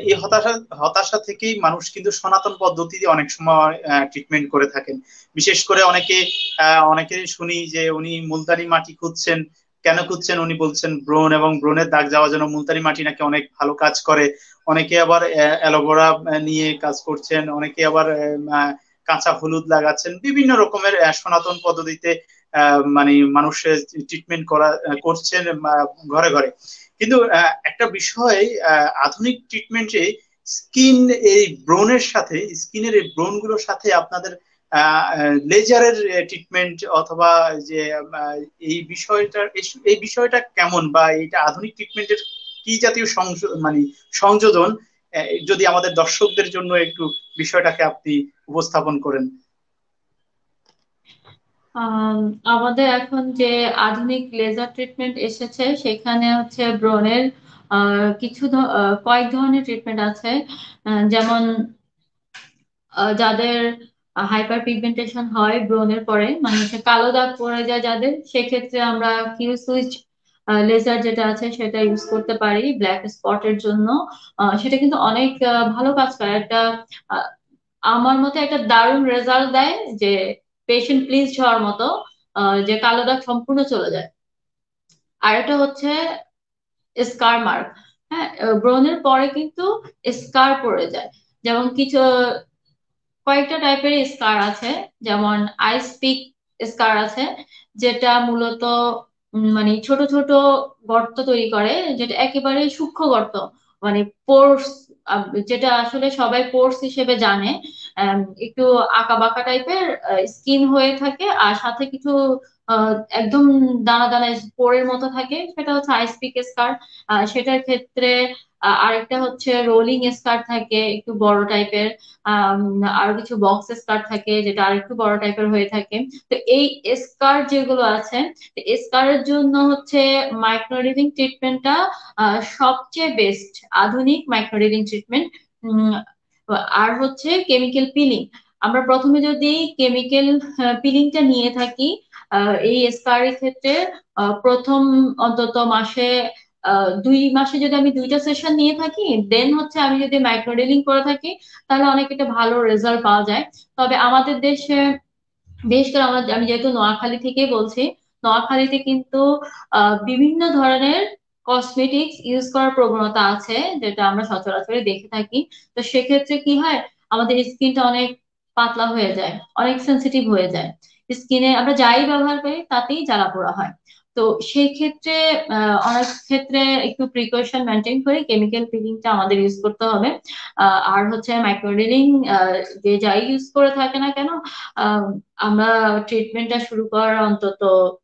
এই হতাশা হতাশা থেকেই মানুষ কিন্তু সনাতন পদ্ধতিতে অনেক সময় ট্রিটমেন্ট করে থাকেন। বিশেষ করে অনেকেরই শুনি যে উনি মুলতানি মাটি খুঁজছেন। কেন খুঁজছেন? উনি বলছেন ব্রণ এবং ব্রণের দাগ যাওয়ার জন্য মুলতানি মাটি নাকি অনেক ভালো কাজ করে। অনেকে আবার অ্যালোভেরা নিয়ে কাজ করছেন, অনেকে আবার কাঁচা হলুদ লাগাচ্ছেন, বিভিন্ন রকমের সনাতন পদ্ধতিতে মানে মানুষের ট্রিটমেন্ট করছেন ঘরে ঘরে। কিন্তু একটা বিষয়, আধুনিক ট্রিটমেন্টে স্কিন এই ব্রণের সাথে, স্কিনের এই ব্রণ গুলোর সাথে আপনাদের লেজারের ট্রিটমেন্ট অথবা যে এই বিষয়টা, এই বিষয়টা কেমন, বা এটা আধুনিক ট্রিটমেন্টের কি জাতীয় মানে সংযোজন, যদি আমাদের দর্শকদের জন্য একটু বিষয়টাকে আপনি উপস্থাপন করেন। আম, আমাদের এখন যে আধুনিক লেজার ট্রিটমেন্ট এসেছে সেখানে হচ্ছে ব্রণের কয়েক ধরনের ট্রিটমেন্ট আছে। যেমন যাদের হাইপার পিগমেন্টেশন হয় ব্রণের পরে, মানে হচ্ছে কালো দাগ পড়ে যায় যাদের, সেক্ষেত্রে আমরা কিউ সুইচ লেজার যেটা আছে সেটা ইউজ করতে পারি ব্ল্যাক স্পটের জন্য। সেটা কিন্তু অনেক ভালো কাজ করে। আহ, আমার মতে একটা দারুণ রেজাল্ট দেয়, যে পেশেন্ট প্লিজ হওয়ার মতো, যে কালো দাগ সম্পূর্ণ চলে যায়। আর এটা হচ্ছে স্কার মার্ক। হ্যাঁ, ব্রণের পরে কিন্তু স্কার পড়ে যায়। যেমন কিছু কয়েকটা টাইপের স্কার আছে। যেমন আইস পিক স্কার আছে, যেটা মূলত মানে ছোট ছোট গর্ত তৈরি করে, যেটা একেবারে সূক্ষ্ম গর্ত, মানে পোর্স, যেটা আসলে সবাই পোর্স হিসেবে জানে। একটু আঁকা বাঁকা টাইপের স্কিন হয়ে থাকে, আর সাথে কিছু আহ, একদম দানা দানা পোরের মতো থাকে, সেটা হচ্ছে আইস পিক স্কার। সেটার ক্ষেত্রে আরেকটা হচ্ছে রোলিং স্কার থাকে, একটু বড় টাইপের। আহ আরো কিছু বক্স স্কার থাকে, যেটা আরেকটু বড় টাইপের হয়ে থাকে। তো এই স্কার যেগুলো আছে, স্কারের জন্য হচ্ছে মাইক্রোনেডিলিং ট্রিটমেন্টটা সবচেয়ে বেস্ট, আধুনিক মাইক্রোনেডিলিং ট্রিটমেন্ট। আর হচ্ছে কেমিক্যাল পিলিং। আমরা প্রথমে যদি কেমিক্যাল পিলিংটা নিয়ে থাকি এই স্কারের ক্ষেত্রে, প্রথম অন্তত মাসে 2 মাসে যদি আমি 2টা সেশন নিয়ে থাকি, দেন হচ্ছে আমি যদি মাইক্রোনেডিলিং করে থাকি, তাহলে অনেক একটা ভালো রেজাল্ট পাওয়া যায়। তবে আমাদের দেশে, বিশেষ করে আমি যেহেতু নোয়াখালী থেকে বলছি, নোয়াখালীতে কিন্তু বিভিন্ন ধরনের কসমেটিক্স ইউজ করার প্রবণতা আছে, যেটা আমরা সচরাচর দেখে থাকি। তো সেক্ষেত্রে কি হয়, আমাদের স্কিনটা অনেক পাতলা হয়ে যায়, অনেক সেন্সিটিভ হয়ে যায়। স্কিনে আমরা যাই ব্যবহার করি তাতেই জ্বালা পোড়া হয়। তো সেই ক্ষেত্রে অনেক ক্ষেত্রে একটু প্রিকশন মেনটেন করে কেমিক্যাল পিলিংটা আমাদের ইউজ করতে হবে। আর হচ্ছে মাইক্রোনেডিলিং যে যাই ইউজ করে থাকে না কেন, আমরা ট্রিটমেন্টটা শুরু করার অন্তত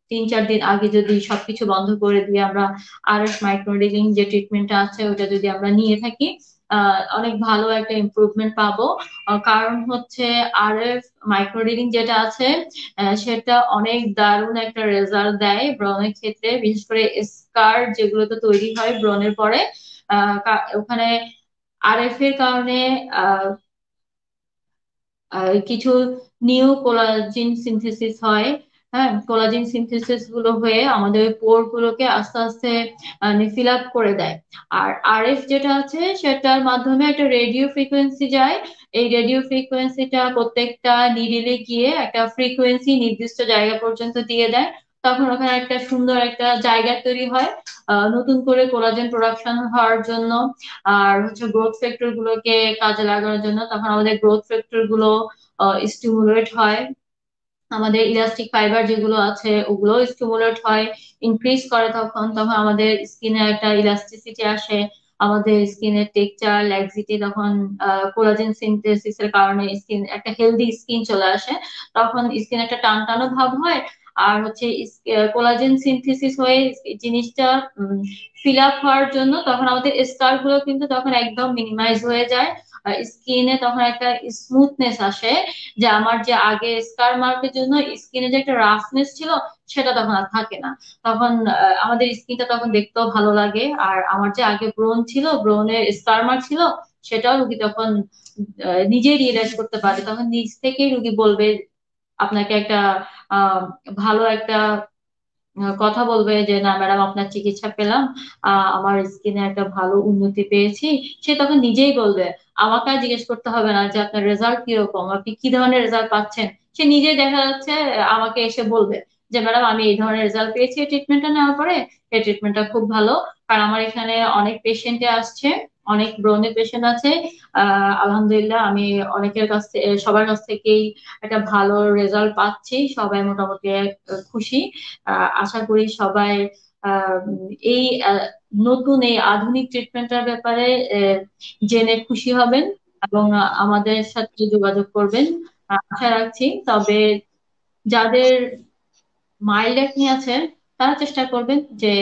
3-4 দিন আগে যদি সবকিছু বন্ধ করে দিয়ে আমরা আরএফ মাইক্রোনেডিলিং যে ট্রিটমেন্টটা আছে ওটা যদি আমরা নিয়ে থাকি, অনেক ভালো একটা ইমপ্রুভমেন্ট পাবো। কারণ হচ্ছে আরএফ মাইক্রোনেডিলিং যেটা আছে সেটা অনেক দারুণ একটা রেজাল্ট দেয় ব্রণের ক্ষেত্রে, বিশেষ করে স্কার যেগুলোতে তৈরি হয় ব্রণের পরে। ওখানে আরএফ এর কারণে কিছু নিউ কোলাজিন সিনথেসিস হয়। হ্যাঁ, কোলাজিন সিনথেসিস গুলো হয়ে আমাদের পোর গুলোকে আস্তে আস্তে ফিল আপ করে দেয়। আর আরএফ যেটা আছে সেটার মাধ্যমে একটা রেডিও ফ্রিকোয়েন্সি যায়। এই রেডিও ফ্রিকোয়েন্সিটা প্রত্যেকটা নিডেলে গিয়ে একটা ফ্রিকোয়েন্সি নির্দিষ্ট জায়গা পর্যন্ত দিয়ে দেয়। তখন ওখানে একটা সুন্দর একটা জায়গা তৈরি হয় নতুন করে কোলাজেন প্রোডাকশন হওয়ার জন্য, আর হচ্ছে গ্রোথ ফ্যাক্টর গুলোকে কাজে লাগানোর জন্য। তখন আমাদের গ্রোথ ফ্যাক্টর গুলো স্টিমুলেট হয়, আমাদের ইলাস্টিক ফাইবার যেগুলো আছে ওগুলো স্টিমুলেট হয়, ইনক্রিজ করে। তখন তখন আমাদের স্কিনে একটা ইলাস্টিসিটি আসে, আমাদের স্কিনের টেক্সচার ল্যাক্সিটি তখন কোলাজেন সিনথেসিসের কারণে স্কিন একটা হেলদি স্কিন চলে আসে। তখন স্কিন একটা টান টানো ভাব হয়। আর হচ্ছে কোলাজেন সিনথেসিস হয়ে জিনিসটা ফিল আপ হওয়ার জন্য তখন আমাদের স্কার গুলো কিন্তু তখন একদম মিনিমাইজ হয়ে যায়। স্কিনে তখন একটা স্মুথনেস আসে, যে আমার যে আগে স্কার মার্কের জন্য স্কিনে যে একটা রাফনেস ছিল সেটা তখন আর থাকে না। তখন আমাদের স্কিনটা তখন দেখতেও ভালো লাগে। আর আমার যে আগে ব্রণ ছিল, ব্রণের স্কার মার্ক ছিল, সেটাও রুগী তখন নিজেই রিয়েলাইজ করতে পারে। তখন নিজ থেকেই রুগী বলবে আপনাকে একটা আহ ভালো একটা কথা বলবে, যে না ম্যাডাম আপনার চিকিৎসা পেলাম, আমার স্কিনে একটা ভালো উন্নতি পেয়েছি। সে তখন নিজেই বলবে, আমাকে আর জিজ্ঞেস করতে হবে না যে আপনার রেজাল্ট কিরকম, আপনি কি ধরনের রেজাল্ট পাচ্ছেন। সে নিজেই দেখা যাচ্ছে আমাকে এসে বলবে যে ম্যাডাম আমি এই ধরনের রেজাল্ট পেয়েছি এই ট্রিটমেন্টটা নেওয়ার পরে, এই ট্রিটমেন্টটা খুব ভালো। কারণ আমার এখানে অনেক পেশেন্টে আসছে, অনেক ব্রণের পেশেন্ট আছে। আলহামদুলিল্লাহ আমি অনেকের কাছ থেকে, সবার কাছ থেকেই একটা ভালো রেজাল্ট পাচ্ছি, সবাই মোটামুটি খুশি। আশা করি সবাই আহ, এই নতুন এই আধুনিক ট্রিটমেন্টের ব্যাপারে জেনে খুশি হবেন এবং আমাদের সাথে যোগাযোগ করবেন আশা রাখছি। তবে যাদের মাইল্ড একনি আছে তারা চেষ্টা করবেন যে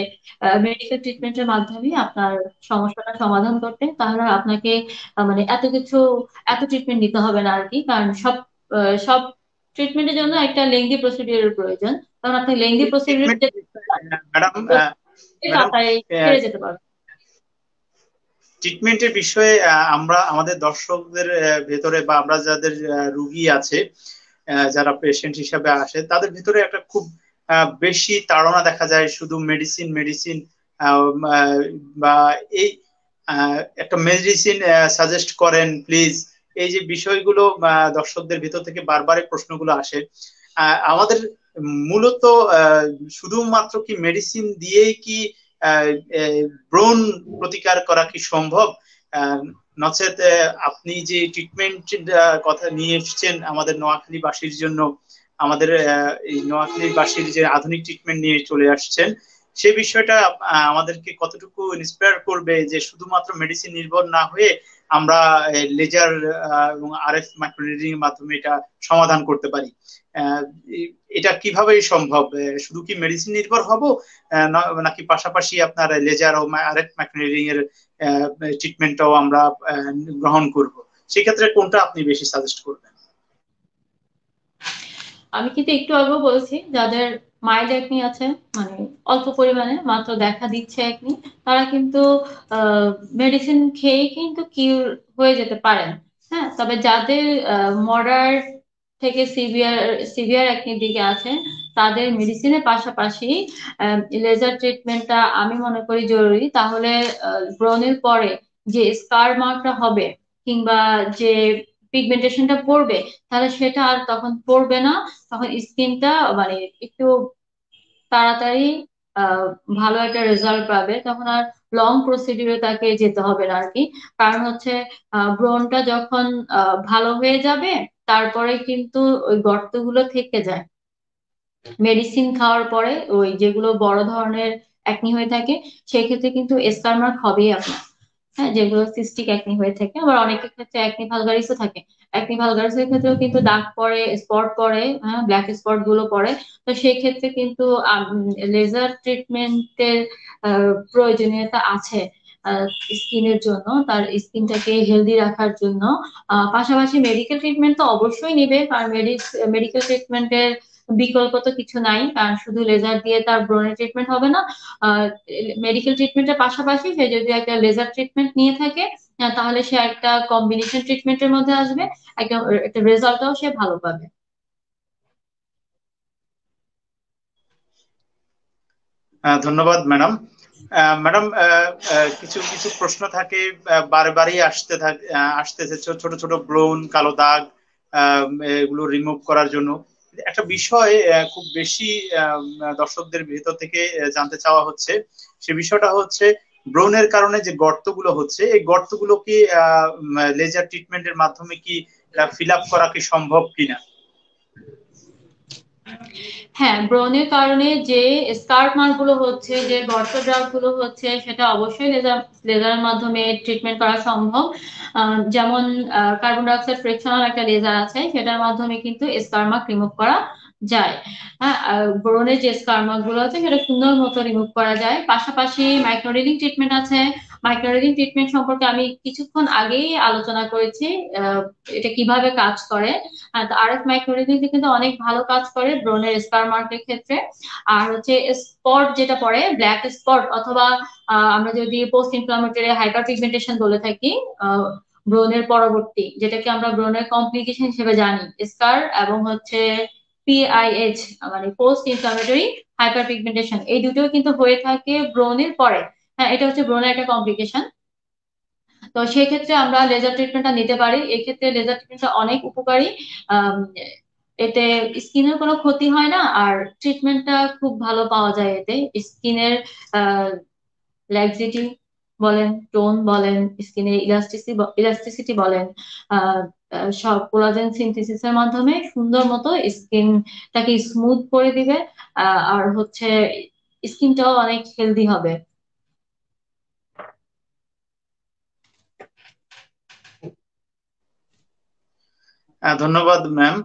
মেডিকেল ট্রিটমেন্টের মাধ্যমে আপনার সমস্যাটা সমাধান করতে, তাহলে আপনাকে মানে এত ট্রিটমেন্ট নিতে হবে না আর কি। কারণ সব ট্রিটমেন্টের জন্য একটা লেংদি প্রসিডিউরের প্রয়োজন, কারণ আপনি lengthy procedure treatment madam, madam তাড়াতাড়ি সেরে যেতে পারবেন। ট্রিটমেন্টের বিষয়ে আমরা আমাদের দর্শকদের ভেতরে বা আমরা যাদের রুগী আছে, যারা পেশেন্ট হিসাবে আসে, তাদের ভিতরে একটা খুব বেশি তাড়না দেখা যায়, শুধু মেডিসিন মেডিসিন, বা এই একটা মেডিসিন সাজেস্ট করেন প্লিজ। এই যে বিষয়গুলো দর্শকদের ভিতর থেকে বারবার এই প্রশ্নগুলো আসে। আমাদের মূলত শুধুমাত্র কি মেডিসিন দিয়েই কি আহ, ব্রণ প্রতিকার করা কি সম্ভব? নচেত আপনি যে ট্রিটমেন্ট কথা নিয়ে এসেছেন আমাদের নোয়াখালীবাসীর জন্য, আমাদের এই নোয়াখালীবাসীর যে আধুনিক ট্রিটমেন্ট নিয়ে চলে আসছেন, সে বিষয়টা আমাদেরকে কতটুকু ইন্সপায়ার করবে যে শুধুমাত্র মেডিসিন নির্ভর না হয়ে আমরা লেজার এবং আরএফ মাইক্রোনিডিং এর মাধ্যমে এটা সমাধান করতে পারি। আহ, এটা কিভাবে সম্ভব? শুধু কি মেডিসিন নির্ভর হব, নাকি পাশাপাশি আপনার লেজার ও আরএফ মাইক্রোনিডিং এর ট্রিটমেন্টটাও আমরা গ্রহণ করব? সেক্ষেত্রে কোনটা আপনি বেশি সাজেস্ট করবেন? আমি কিন্তু একটু আগেও বলছি, যাদের মাইল্ড একনি আছে, মানে অল্প পরিমাণে মাত্র দেখা দিচ্ছে একনি, তারা কিন্তু মেডিসিন খেয়ে কিন্তু কিউর হয়ে যেতে পারেন। হ্যাঁ, তবে যাদের মডারেট থেকে সিভিয়ার সিভিয়ার একনির দিকে আছে, তাদের মেডিসিনের পাশাপাশি লেজার ট্রিটমেন্টটা আমি মনে করি জরুরি। তাহলে ব্রণের পরে যে স্কার মার্কটা হবে কিংবা যে পিগমেন্টেশনটা পড়বে, তাহলে সেটা আর তখন পড়বে না। তখন স্কিনটা মানে একটু তাড়াতাড়ি আহ ভালো একটা রেজাল্ট পাবে, তখন আর লং প্রসিডিউরে তাকে যেতে হবে না আর কি। কারণ হচ্ছে ব্রণটা যখন ভালো হয়ে যাবে, তারপরে কিন্তু ওই গর্তগুলো থেকে যায়। মেডিসিন খাওয়ার পরে ওই যেগুলো বড় ধরনের একনি হয়ে থাকে, সেক্ষেত্রে কিন্তু স্কার মার্ক হবেই আপনার। হ্যাঁ, যেগুলো সিস্টিক একনি হয়ে থাকে, আবার অনেকের ক্ষেত্রে একনি ভালগারিসও থাকে। একনি ভালগারিসের ক্ষেত্রেও কিন্তু দাগ পড়ে, স্পট পড়ে, হ্যাঁ, ব্ল্যাক স্পট গুলো পড়ে। তো সেই ক্ষেত্রে কিন্তু লেজার ট্রিটমেন্টের প্রয়োজনীয়তা আছে স্কিনের জন্য, তার স্কিনটাকে হেলদি রাখার জন্য। পাশাপাশি মেডিকেল ট্রিটমেন্ট তো অবশ্যই নিবে, কারণ মেডিকেল ট্রিটমেন্টের বিকল্প তো কিছু নাই, কারণ শুধু লেজার দিয়ে তার ব্রণের ট্রিটমেন্ট হবে না। মেডিকেল ট্রিটমেন্টের পাশাপাশি সে যদি একটা লেজার ট্রিটমেন্ট নিয়ে থাকে, তাহলে সে একটা কম্বিনেশন ট্রিটমেন্টের মধ্যে আসবে, একটা একটা রেজাল্টটাও সে ভালো পাবে। ধন্যবাদ ম্যাডাম। ম্যাডাম, কিছু কিছু প্রশ্ন থাকে, বারবারই আসতেছে, ছোট ছোট ব্রণ, কালো দাগ, এগুলো রিমুভ করার জন্য একটা বিষয় খুব বেশি দর্শকদের ভেতর থেকে জানতে চাওয়া হচ্ছে। সে বিষয়টা হচ্ছে ব্রণের কারণে যে গর্তগুলো হচ্ছে, এই গর্তগুলো কি লেজার ট্রিটমেন্টের মাধ্যমে কি ফিল আপ করা কি সম্ভব কিনা? হ্যাঁ, ব্রণের কারণে যে স্কার্প মার্ক গুলো হচ্ছে, যে গর্ত দাগ গুলো হচ্ছে, সেটা অবশ্যই লেজারের মাধ্যমে ট্রিটমেন্ট করা সম্ভব। যেমন কার্বন ডাইঅক্সাইড ফ্রিকশনাল একটা লেজার আছে, সেটার মাধ্যমে কিন্তু স্কার মার্ক রিমুভ করা যায়। হ্যাঁ, ব্রণের যে স্কার মার্ক গুলো আছে সেটা সুন্দর মতো রিমুভ করা যায়। পাশাপাশি মাইক্রোনেডিং ট্রিটমেন্ট আছে। মাইক্রোনেডিং ট্রিটমেন্ট সম্পর্কে আমি কিছুক্ষণ আগেই আলোচনা করেছি, এটা কিভাবে কাজ করে। আরএফ মাইক্রোনিডিং কিন্তু অনেক ভালো কাজ করে ব্রণের স্কার মার্কের ক্ষেত্রে। আর হচ্ছে স্পট যেটা পড়ে, ব্ল্যাক স্পট অথবা আমরা যদি পোস্ট ইনফ্লামেটরি হাইপার পিগমেন্টেশন বলে থাকি, ব্রণের পরবর্তী, যেটাকে আমরা ব্রণের কমপ্লিকেশন হিসেবে জানি, স্কার এবং হচ্ছে পিআইএইচ, মানে পোস্ট ইনফ্লামেটরি হাইপার পিগমেন্টেশন, এই দুটো কিন্তু হয়ে থাকে ব্রণের পরে। হ্যাঁ, এটা হচ্ছে ব্রণের একটা কমপ্লিকেশন। তো সেই ক্ষেত্রে আমরা লেজার ট্রিটমেন্টটা নিতে পারি। এক্ষেত্রে লেজার ট্রিটমেন্টটা অনেক উপকারী। আম, এতে স্কিনের কোনো ক্ষতি হয় না, আর ট্রিটমেন্টটা খুব ভালো পাওয়া যায় এতে। স্কিনের ল্যাক্সিটি বলেন, টোন বলেন, স্কিনের ইলাস্টিসিটি বলেন, আহ সব কোলাজেন সিনথেসিসের মাধ্যমে সুন্দর মতো স্কিনটাকে স্মুথ করে দিবে। আর হচ্ছে স্কিনটাও অনেক হেলদি হবে। ধন্যবাদ ম্যাম।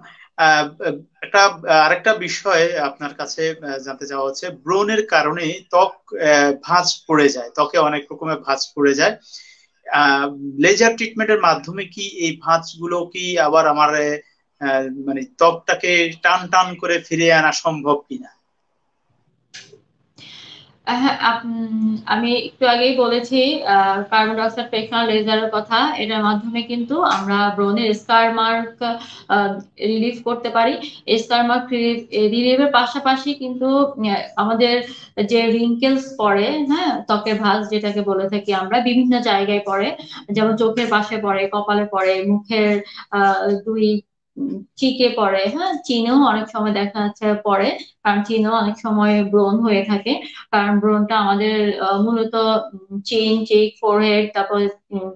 একটা আরেকটা বিষয় আপনার কাছে জানতে চাওয়া হচ্ছে, ব্রণের কারণে ত্বক ভাঁজ পড়ে যায়, ত্বকে অনেক রকমের ভাঁজ পড়ে যায়। লেজার ট্রিটমেন্টের মাধ্যমে কি এই ভাঁজগুলো কি আবার আমার মানে ত্বকটাকে টান টান করে ফিরিয়ে আনা সম্ভব কিনা? হ্যাঁ, আমি একটু আগেই বলেছি কার্বন ডাইঅক্সাইড প্রেক্ষা লেজারের কথা। এটার মাধ্যমে কিন্তু আমরা ব্রণের স্কার মার্ক রিলিভ করতে পারি। স্কার মার্ক রিলিভের পাশাপাশি কিন্তু আমাদের যে রিঙ্কেলস পড়ে, হ্যাঁ, ত্বকের ভাঁজ যেটাকে বলে থাকি আমরা, বিভিন্ন জায়গায় পড়ে, যেমন চোখের পাশে পড়ে, কপালে পড়ে, মুখের দুই চিকে পড়ে, হ্যাঁ, চিনেও অনেক সময় দেখা যাচ্ছে পড়ে। কারণ চিনেও অনেক সময় ব্রণ হয়ে থাকে। কারণ ব্রণটা আমাদের মূলত চিন, চিক, ফোরহেড, তারপর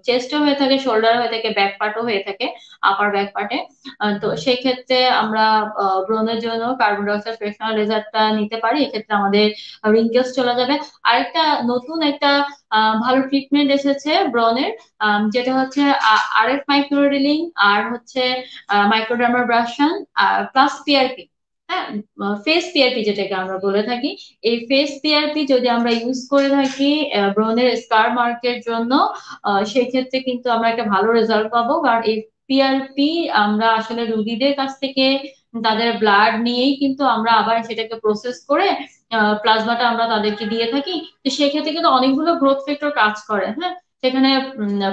চেস্টও হয়ে থাকে, শোল্ডার হয়ে থাকে, ব্যাক পার্টও হয়ে থাকে, আপার ব্যাক পার্টে। তো সেই ক্ষেত্রে আমরা ব্রণের জন্য কার্বন ডাইঅক্সাইড ফ্রেকশনাল লেজারটা নিতে পারি। এক্ষেত্রে আমাদের রিঙ্কেলস চলে যাবে। আরেকটা নতুন একটা ভালো ট্রিটমেন্ট এসেছে ব্রণের, যেটা হচ্ছে আরএফ মাইক্রোরিলিং, আর হচ্ছে মাইক্রোডার্মাব্রেশন প্লাস পিআরপি। হ্যাঁ, ফেস পিআরপি যেটাকে আমরা বলে থাকি। এই ফেস পিআরপি যদি আমরা ইউজ করে থাকি ব্রণের স্কার মার্কের জন্য, সেক্ষেত্রে কিন্তু আমরা একটা ভালো রেজাল্ট পাবো। কারণ এই পিআরপি আমরা আসলে রোগীদের কাছ থেকে তাদের ব্লাড নিয়েই কিন্তু আমরা আবার সেটাকে প্রসেস করে প্লাজমাটা আমরা তাদেরকে দিয়ে থাকি। তো সেক্ষেত্রে কিন্তু অনেকগুলো গ্রোথ ফ্যাক্টর কাজ করে। হ্যাঁ, সেখানে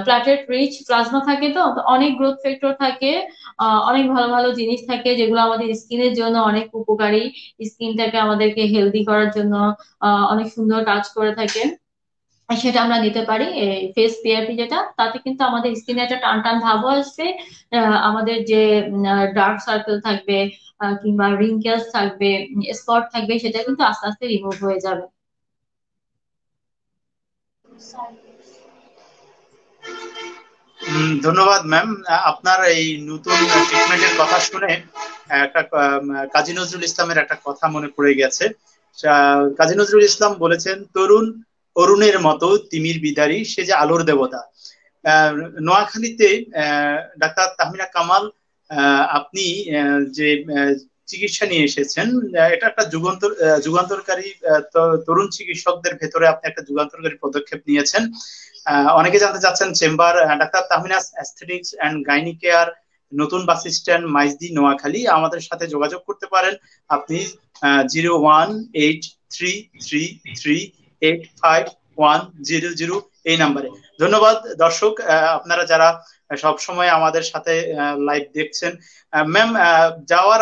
প্ল্যাটেট রিচ প্লাজমা থাকে, তো তো অনেক গ্রোথ ফ্যাক্টর থাকে, অনেক ভালো ভালো জিনিস থাকে যেগুলো আমাদের স্কিনের জন্য অনেক উপকারী। স্কিনটাকে আমাদেরকে হেলদি করার জন্য অনেক সুন্দর কাজ করে থাকে। সেটা আমরা নিতে পারি। এই ফেস পিআরপি যেটা, তাতে কিন্তু আমাদের স্কিনে একটা টান টান ভাবও আসবে। আমাদের যে ডার্ক সার্কেল থাকবে, কিংবা রিঙ্কেলস থাকবে, স্পট থাকবে, সেটা কিন্তু আস্তে আস্তে রিমুভ হয়ে যাবে। ধন্যবাদ ম্যাম। আপনার এই নতুন ট্রিটমেন্টের কথা শুনে একটা কাজী নজরুল ইসলামের একটা কথা মনে পড়ে গেছে। কাজী নজরুল ইসলাম বলেছেন, তরুণ অরুণের মতো তিমির বিদারী, সে যে আলোর দেবতা। আহ, নোয়াখালীতে ডাক্তার তাহমিনা কামাল, আপনি যে চিকিৎসা নিয়ে এসেছেন, এটা একটা যুগান্তরকারী, তরুণ চিকিৎসকদের ভেতরে আপনি একটা যুগান্তরকারী পদক্ষেপ নিয়েছেন। অনেকে জানতে চাচ্ছেন chamber, doctor Tahmina's aesthetics and gynae care, নতুন বাস স্ট্যান্ড, মাইজদি, নোয়াখালী। আমাদের সাথে যোগাযোগ করতে পারেন আপনি 0183338510 এই নাম্বারে। ধন্যবাদ দর্শক, আপনারা যারা সব সময় আমাদের সাথে লাইভ দেখছেন। ম্যাম, যাওয়ার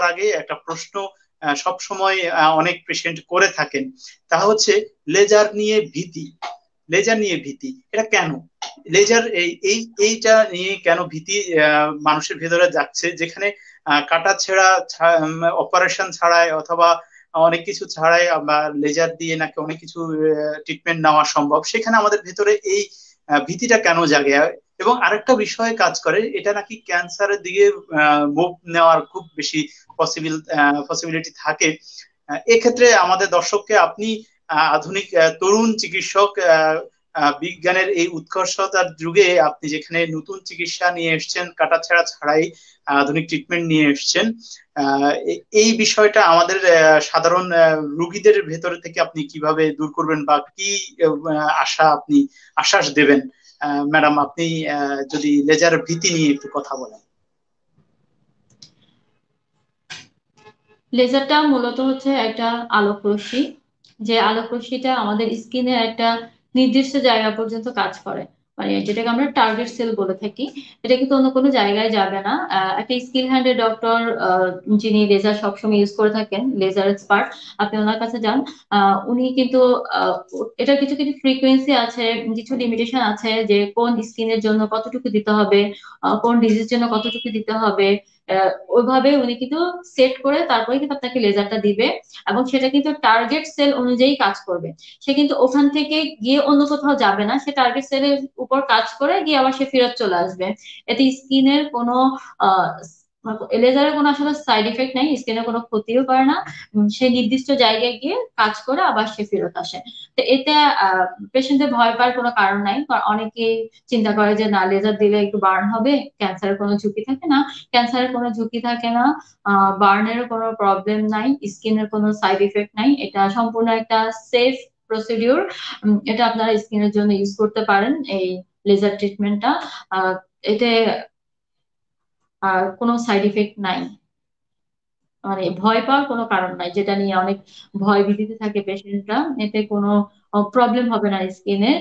আগে একটা প্রশ্ন সব সময় অনেক পেশেন্ট করে থাকেন, তা হচ্ছে লেজার নিয়ে ভীতি। লেজার নিয়ে ভীতি, এটা কেন? লেজার এইটা নিয়ে কেন ভীতি মানুষের ভেতরে যাচ্ছে, যেখানে কাটা ছেঁড়া অপারেশন ছাড়াই অথবা অনেক কিছু ছাড়াই আমরা লেজার দিয়ে নাকি অনেক কিছু ট্রিটমেন্ট নেওয়া সম্ভব, সেখানে আমাদের ভেতরে এই ভীতিটা কেন জাগে? এবং আরেকটা বিষয় কাজ করে, এটা নাকি ক্যান্সারের দিকে মুভ নেওয়ার খুব বেশি পসিবিলিটি থাকে। এক্ষেত্রে আমাদের দর্শককে আপনি আধুনিক তরুণ চিকিৎসক, বিজ্ঞানের এই উৎকর্ষতার যুগে আপনি যেখানে নতুন চিকিৎসা নিয়ে এসেছেন, কাটাছেঁড়া ছাড়াই আধুনিক ট্রিটমেন্ট নিয়ে এসেছেন, এই বিষয়টা আমাদের সাধারণ রুগীদের ভেতর থেকে আপনি কিভাবে দূর করবেন, বা কি আপনি আশ্বাস দেবেন? ম্যাডাম, আপনি যদি লেজার ভীতি নিয়ে একটু কথা বলেন। লেজারটা মূলত হচ্ছে একটা আলোক রশ্মি, যে আলোক রশ্মিটা আমাদের স্কিনের একটা নির্দিষ্ট জায়গা পর্যন্ত কাজ করে, মানে যেটাকে আমরা টার্গেট সেল বলে থাকি। এটা কিন্তু অন্য কোনো জায়গায় যাবে না। একটা স্কিন হ্যান্ডের ডক্টর, যিনি লেজার সবসময় ইউজ করে থাকেন, লেজার এক্সপার্ট, আপনি ওনার কাছে যান। উনি কিন্তু আহ, এটার কিছু কিছু ফ্রিকোয়েন্সি আছে, কিছু লিমিটেশন আছে, যে কোন স্কিনের জন্য কতটুকু দিতে হবে, কোন ডিজিজের জন্য কতটুকু দিতে হবে, ওইভাবে উনি কিন্তু সেট করে তারপরে কিন্তু আপনাকে লেজারটা দিবে, এবং সেটা কিন্তু টার্গেট সেল অনুযায়ী কাজ করবে। সে কিন্তু ওখান থেকে গিয়ে অন্য কোথাও যাবে না, সে টার্গেট সেলের উপর কাজ করে গিয়ে আবার সে ফেরত চলে আসবে। এতে স্কিনের কোনো লেজারের কোনো আসলে সাইড ইফেক্ট নাই, স্কিনের কোনো ক্ষতিও করে না। সে নির্দিষ্ট জায়গায় গিয়ে কাজ করে আবার সে ফেরত আসে। তো এতে পেশেন্টের ভয় পাওয়ার কোনো কারণ নাই, কারণ অনেকেই চিন্তা করে যে না লেজার দিলে একটু বার্ন হবে, ক্যান্সারের কোনো ঝুঁকি থাকে না। ক্যান্সারের কোনো ঝুঁকি থাকে না, বার্নের কোনো প্রবলেম নাই, স্কিনের কোনো সাইড ইফেক্ট নাই। এটা সম্পূর্ণ একটা সেফ প্রসিডিউর। এটা আপনারা স্কিনের জন্য ইউজ করতে পারেন এই লেজার ট্রিটমেন্টটা। এতে কোনো সাইড ইফেক্ট নাই, মানে ভয় পাওয়ার কোনো কারণ নাই, যেটা নিয়ে অনেক ভয় ভীতিতে থাকে পেশেন্টরা। এতে কোনো প্রবলেম হবে না স্কিনে।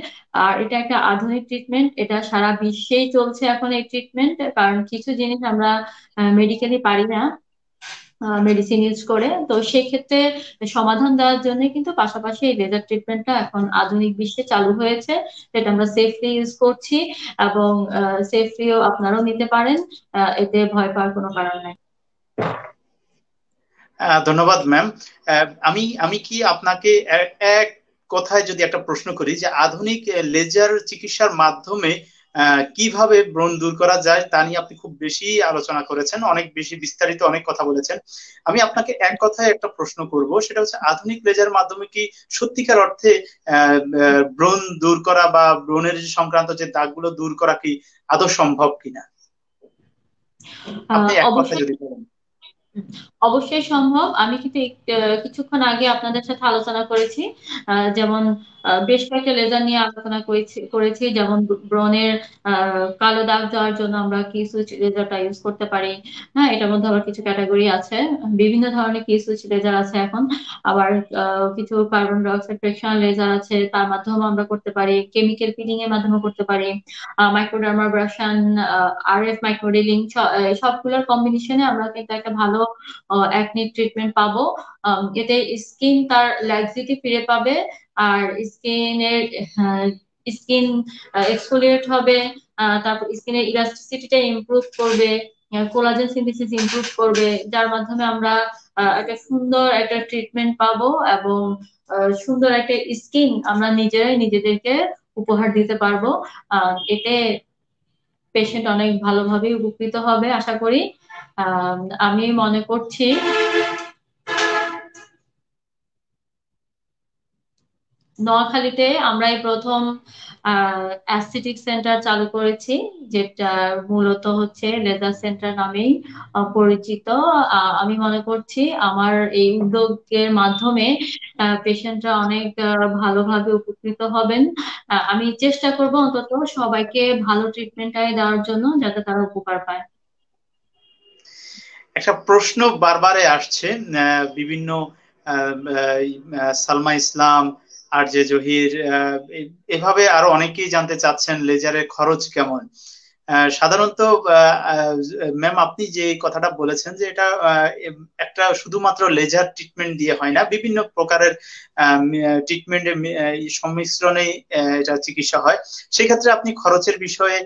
আর এটা একটা আধুনিক ট্রিটমেন্ট, এটা সারা বিশ্বেই চলছে এখন এই ট্রিটমেন্ট, কারণ কিছু জিনিস আমরা মেডিকেলি পারি না মেডিসিন ইউজ করে। তো সেই ক্ষেত্রে সমাধান দেওয়ার জন্য কিন্তু পাশাপাশি এই লেজার ট্রিটমেন্টটা এখন আধুনিক বিশ্বে চালু হয়েছে, যেটা আমরা সেফলি ইউজ করছি, এবং সেফলিও আপনারাও নিতে পারেন। এতে ভয় পাওয়ার কোনো কারণ নাই। ধন্যবাদ ম্যাম। আমি আমি কি আপনাকে এক কথায় যদি একটা প্রশ্ন করি যে আধুনিক লেজার চিকিৎসার মাধ্যমে কিভাবে ব্রণ দূর করা যায় তা নিয়ে আপনি খুব বেশি আলোচনা করেছেন, অনেক বেশি বিস্তারিত অনেক কথা বলেছেন। আমি আপনাকে এক কথায় একটা প্রশ্ন করব, সেটা হচ্ছে আধুনিক লেজার মাধ্যমে কি সত্যিকার অর্থে ব্রণ দূর করা বা ব্রণের সংক্রান্ত যে দাগগুলো দূর করা কি আদৌ সম্ভব কিনা, আপনি এক কথায় অবশ্যই, যদি বলেন। অবশ্যই সম্ভব। আমি কিন্তু কিছুক্ষণ আগে আপনাদের সাথে আলোচনা করেছি, যেমন বেশ কয়েকটা লেজার নিয়ে আলোচনা করেছি, যেমন ব্রণের কালো দাগ যাওয়ার জন্য আমরা কি সুইচ লেজারটা ইউজ করতে পারি। হ্যাঁ, এটার মধ্যে আবার কিছু ক্যাটাগরি আছে, বিভিন্ন ধরনের কি সুইচ লেজার আছে এখন। আবার কিছু কার্বন ডাই অক্সাইড ফ্রেকশন লেজার আছে, তার মাধ্যমে আমরা করতে পারি, কেমিক্যাল পিলিং এর মাধ্যমে করতে পারি, মাইক্রোডার্মাব্রেশন, আরএফ মাইক্রোডিলিং, সবগুলোর কম্বিনেশনে আমরা কিন্তু একটা ভালো একনি ট্রিটমেন্ট পাবো। এতে স্কিন তার ল্যাক্সিটি ফিরে পাবে, আর স্কিন এক্সফোলিয়েট হবে, তারপর স্কিনের ইলাস্টিসিটিটা ইমপ্রুভ করবে, কোলাজেন সিনথেসিস ইমপ্রুভ করবে, যার মাধ্যমে আমরা একটা সুন্দর একটা ট্রিটমেন্ট পাবো, এবং সুন্দর একটা স্কিন আমরা নিজেরাই নিজেদেরকে উপহার দিতে পারবো। এতে পেশেন্ট অনেক ভালোভাবে উপকৃত হবে আশা করি। আহ, আমি মনে করছি নোয়াখালীতে আমরা এই প্রথম অ্যাস্থেটিক সেন্টার চালু করেছি, যেটা মূলত হচ্ছে লেজার সেন্টার নামেই পরিচিত। আমি মনে করছি আমার এই উদ্যোগের মাধ্যমে পেশেন্টরা অনেক ভালোভাবে উপকৃত হবেন। আমি চেষ্টা করব অন্তত সবাইকে ভালো ট্রিটমেন্টটাই দেওয়ার জন্য, যাতে তারা উপকার পায়। একটা প্রশ্ন বারবারে আসছে বিভিন্ন সালমা ইসলাম আর যে জহির এভাবে আরো অনেকেই জানতে চাচ্ছেন লেজারের খরচ কেমন। সাধারণত ম্যাম আপনি যে কথাটা বলেছেন যে এটা একটা শুধুমাত্র লেজার ট্রিটমেন্ট দিয়ে হয় না, বিভিন্ন প্রকারের ট্রিটমেন্টের সংমিশ্রণে এটা চিকিৎসা হয়। সেক্ষেত্রে আপনি খরচের বিষয়ে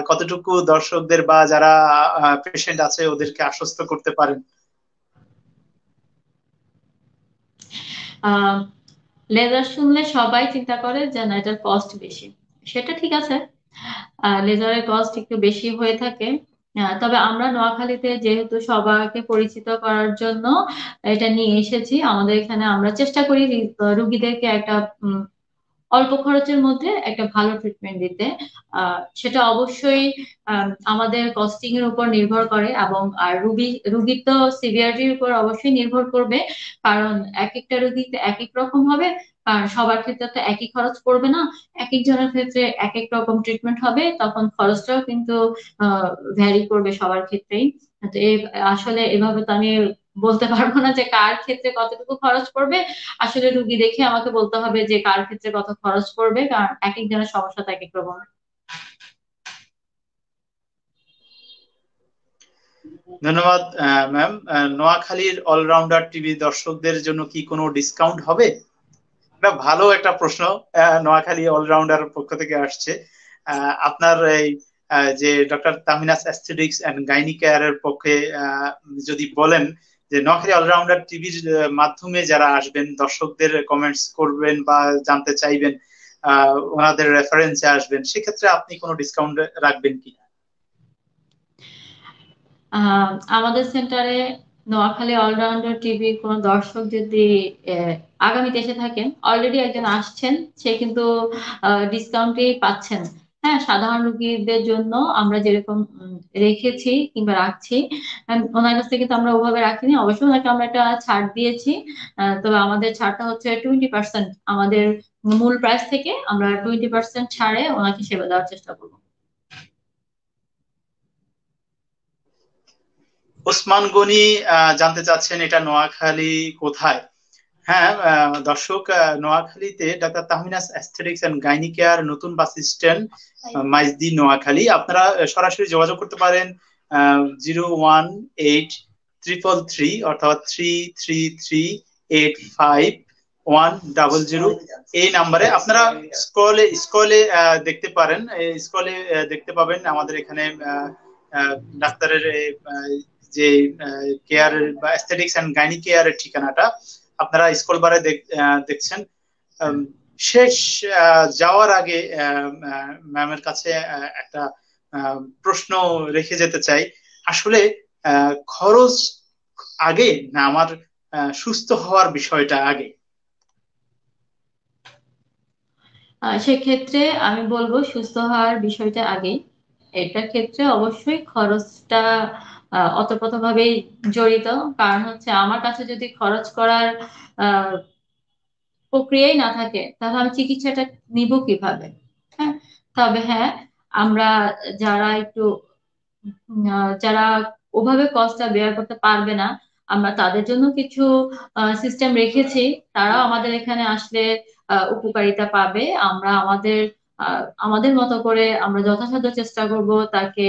কতটুকু দর্শকদের বা যারা পেশেন্ট আছে ওদেরকে আশ্বস্ত করতে পারেন? লেজার শুনলে সবাই চিন্তা করে যে না এটার কস্ট বেশি, সেটা ঠিক আছে, লেজারের কস্ট একটু বেশি হয়ে থাকে। তবে আমরা নোয়াখালীতে যেহেতু সবাইকে পরিচিত করার জন্য এটা নিয়ে এসেছি আমাদের এখানে, আমরা চেষ্টা করি রুগীদেরকে একটা অল্প খরচের মধ্যে একটা ভালো ট্রিটমেন্ট দিতে। সেটা অবশ্যই আমাদের কস্টিং এর উপর নির্ভর করে, এবং আর রুগীর তো সিভিয়ারিটির উপর অবশ্যই নির্ভর করবে, কারণ এক একটা রুগীতে এক এক রকম হবে। কারণ সবার ক্ষেত্রে তো একই খরচ পড়বে না, এক একজনের ক্ষেত্রে এক এক রকম ট্রিটমেন্ট হবে, তখন খরচটাও কিন্তু ভ্যারি করবে সবার ক্ষেত্রেই। তো আসলে এভাবে তো আমি বলতে পারবো না যে কার ক্ষেত্রে কতটুকু খরচ পড়বে। আসলে রুগী দেখে আমাকে বলতে হবে যে কার ক্ষেত্রে কত খরচ পড়বে, কারণ এক একজনের সমস্যা তো এক এক রকম। ধন্যবাদ ম্যাম। নোয়াখালীর অলরাউন্ডার টিভি দর্শকদের জন্য কি কোনো ডিসকাউন্ট হবে? এটা ভালো একটা প্রশ্ন, নোয়াখালী অলরাউন্ডার পক্ষ থেকে আসছে। আপনার এই যে doctor Tahmina's aesthetics and gynae কেয়ারের পক্ষে যদি বলেন যে নোয়াখালী অলরাউন্ডার টিভির মাধ্যমে যারা আসবেন, দর্শকদের কমেন্টস করবেন বা জানতে চাইবেন, ওনাদের রেফারেন্সে আসবেন, সেক্ষেত্রে আপনি কোনো ডিসকাউন্ট রাখবেন কিনা? আমাদের সেন্টারে নোয়াখালী অলরাউন্ডার টিভি কোন দর্শক যদি আগামীতে এসে থাকেন, অলরেডি একজন আসছেন, সে কিন্তু ডিসকাউন্টই পাচ্ছেন। হ্যাঁ, সাধারণ রোগীদের জন্য আমরা যেরকম রেখেছি কিংবা রাখছি, ওনার কাছ থেকে কিন্তু আমরা ওভাবে রাখিনি। অবশ্যই ওনাকে আমরা একটা ছাড় দিয়েছি, তবে আমাদের ছাড়টা হচ্ছে 20%। আমাদের মূল প্রাইস থেকে আমরা 20% ছাড়ে ওনাকে সেবা দেওয়ার চেষ্টা করবো। ওসমান গনি জানতে চাচ্ছেন এটা নোয়াখালী কোথায়? হ্যাঁ, দর্শক, নোয়াখালীতে doctor Tahmina's aesthetics and gynae care, নতুন বাস স্ট্যান্ড, মাইজদি, নোয়াখালী। আপনারা সরাসরি যোগাযোগ করতে পারেন 0183333 অর্থাৎ 3338510 এই নাম্বারে। আপনারা স্কলে দেখতে পারেন, স্কলে দেখতে পাবেন আমাদের এখানে ডাক্তারের যে কেয়ার বা অ্যাস্থেটিক্স এন্ড গাইনি কেয়ারের ঠিকানাটা আপনারা স্কুল বারে দেখছেন। শেষ যাওয়ার আগে ম্যামের কাছে একটা প্রশ্ন রেখে যেতে চাই। আসলে খরচ আগে না আমার সুস্থ হওয়ার বিষয়টা আগে? সেক্ষেত্রে আমি বলবো সুস্থ হওয়ার বিষয়টা আগে। এটার ক্ষেত্রে অবশ্যই খরচটা অতপ্রতভাবেই জড়িত। কারণ হচ্ছে আমার কাছে যদি খরচ করার আহ প্রক্রিয়াই না থাকে, তাহলে আমি চিকিৎসাটা নিব কিভাবে? হ্যাঁ, তবে হ্যাঁ, আমরা যারা একটু যারা ওভাবে কষ্টটা বেয়ার করতে পারবে না, আমরা তাদের জন্য কিছু সিস্টেম রেখেছি। তারাও আমাদের এখানে আসলে উপকারিতা পাবে। আমরা আমাদের মতো করে আমরা যথাসাধ্য চেষ্টা করব তাকে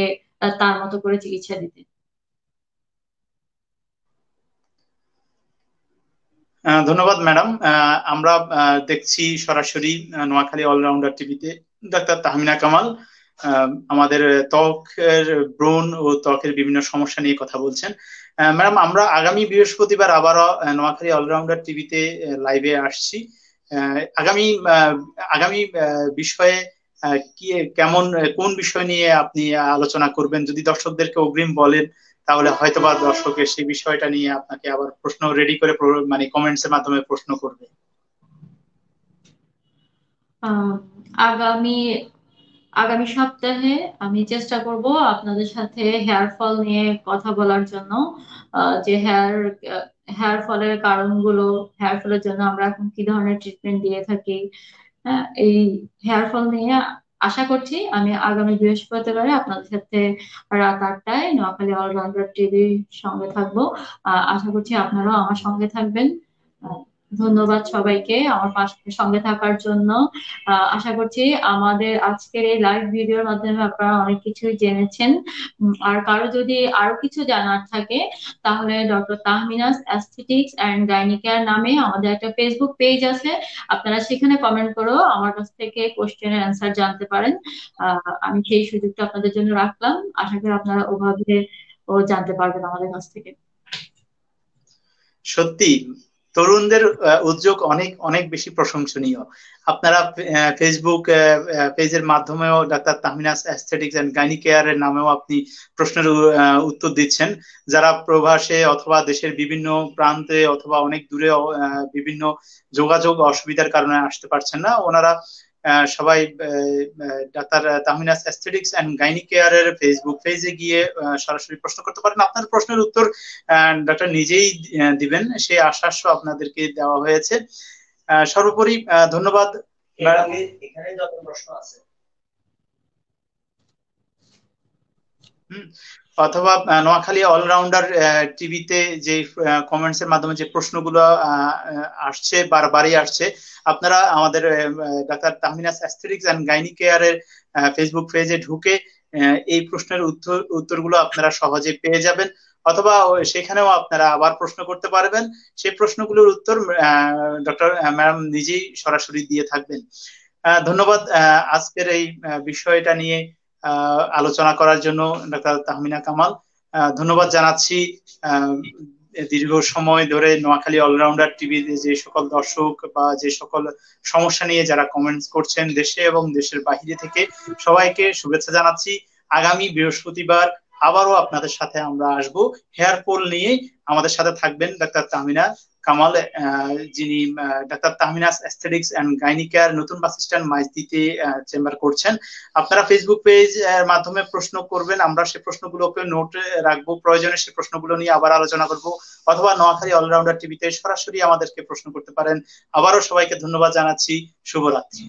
তার মতো করে চিকিৎসা দিতে। ধন্যবাদ ম্যাডাম। আমরা দেখছি সরাসরি নোয়াখালী অলরাউন্ডার টিভিতে ডাক্তার তাহমিনা কামাল আমাদের ত্বকের ব্রণ ও ত্বকের বিভিন্ন সমস্যা নিয়ে কথা বলছেন। ম্যাডাম, আমরা আগামী বৃহস্পতিবার আবারও নোয়াখালী অলরাউন্ডার টিভিতে লাইভে আসছি। আগামী আগামী বিষয়ে কি কেমন কোন বিষয় নিয়ে আপনি আলোচনা করবেন যদি দর্শকদেরকে অগ্রিম বলেন, তাহলে হয়তোবা দর্শকের সেই বিষয়টা নিয়ে আপনাকে আবার প্রশ্ন রেডি করে মানে কমেন্টস এর মাধ্যমে প্রশ্ন করবে। আহ, আগামী আগামী সপ্তাহে আমি চেষ্টা করব আপনাদের সাথে হেয়ার ফল নিয়ে কথা বলার জন্য। যে হেয়ার ফলের কারণগুলো, হেয়ার ফলের জন্য আমরা এখন কি ধরনের ট্রিটমেন্ট দিয়ে থাকি, হ্যাঁ, এই হেয়ার ফল নিয়ে আশা করছি আমি আগামী বৃহস্পতিবারে আপনাদের সাথে রাত 8টায় নোয়াখালী অলরাউন্ডার টিভির সঙ্গে থাকবো। আশা করছি আপনারাও আমার সঙ্গে থাকবেন। আহ, ধন্যবাদ সবাইকে আমার সঙ্গে থাকার জন্য। আশা করছি আমাদের আজকের এই লাইভ ভিডিওর মাধ্যমে আপনারা অনেক কিছুই জেনেছেন। আর কারো যদি আরো কিছু জানার থাকে, তাহলে doctor Tahmina's aesthetics and gynae care নামে আমাদের একটা ফেসবুক পেজ আছে, আপনারা সেখানে কমেন্ট করেও আমার কাছ থেকে কোশ্চেনের অ্যান্সার জানতে পারেন। আমি সেই সুযোগটা আপনাদের জন্য রাখলাম। আশা করি আপনারা ওভাবে জানতে পারবেন আমাদের কাছ থেকে। সত্যি তরুণদের উদ্যোগ অনেক অনেক বেশি প্রশংসনীয়। আপনারা ফেসবুক পেজের মাধ্যমেও doctor Tahmina's aesthetics and gynae কেয়ারের নামেও আপনি প্রশ্নের উত্তর দিচ্ছেন। যারা প্রবাসে অথবা দেশের বিভিন্ন প্রান্তে অথবা অনেক দূরে বিভিন্ন যোগাযোগ অসুবিধার কারণে আসতে পারছেন না, ওনারা সবাই doctor Tahmina's aesthetics and gynae কেয়ারের ফেসবুক পেজে গিয়ে সরাসরি প্রশ্ন করতে পারেন। আপনার প্রশ্নের উত্তর ডাক্তার নিজেই দিবেন, সেই আশ্বাস আপনাদেরকে দেওয়া হয়েছে। সর্বোপরি ধন্যবাদ। এখানে যত প্রশ্ন আছে অথবা নোয়াখালী অলরাউন্ডার টিভিতে যে কমেন্টস এর মাধ্যমে যে প্রশ্নগুলো আসছে, বারবারই আসছে, আপনারা আমাদের doctor Tahmina's aesthetics and gynae কেয়ারের ফেসবুক পেজে ঢুকে এই প্রশ্নের উত্তরগুলো আপনারা সহজে পেয়ে যাবেন। অথবা সেখানেও আপনারা আবার প্রশ্ন করতে পারবেন, সেই প্রশ্নগুলোর উত্তর ডক্টর ম্যাডাম নিজেই সরাসরি দিয়ে থাকবেন। ধন্যবাদ আজকের এই বিষয়টা নিয়ে আলোচনা করার জন্য ডাক্তার তাহমিনা কামাল। ধন্যবাদ জানাচ্ছি দীর্ঘ সময় ধরে নোয়াখালী অলরাউন্ডার টিভিতে যে সকল দর্শক বা যে সকল সমস্যা নিয়ে যারা কমেন্টস করছেন দেশে এবং দেশের বাহিরে থেকে, সবাইকে শুভেচ্ছা জানাচ্ছি। আগামী বৃহস্পতিবার আবারও আপনাদের সাথে আমরা আসবো হেয়ার ফল নিয়ে। আমাদের সাথে থাকবেন ডাক্তার তাহমিনা কামাল, যিনি doctor Tahmina's aesthetics and gynae care, নতুন বাস স্ট্যান্ড মাইজদিতে চেম্বার করছেন। আপনারা ফেসবুক পেজ এর মাধ্যমে প্রশ্ন করবেন, আমরা সেই প্রশ্নগুলোকে নোটে রাখবো, প্রয়োজনে সেই প্রশ্নগুলো নিয়ে আবার আলোচনা করব, অথবা নোয়াখালী অলরাউন্ডার টিভিতে সরাসরি আমাদেরকে প্রশ্ন করতে পারেন। আবারও সবাইকে ধন্যবাদ জানাচ্ছি। শুভরাত্রি।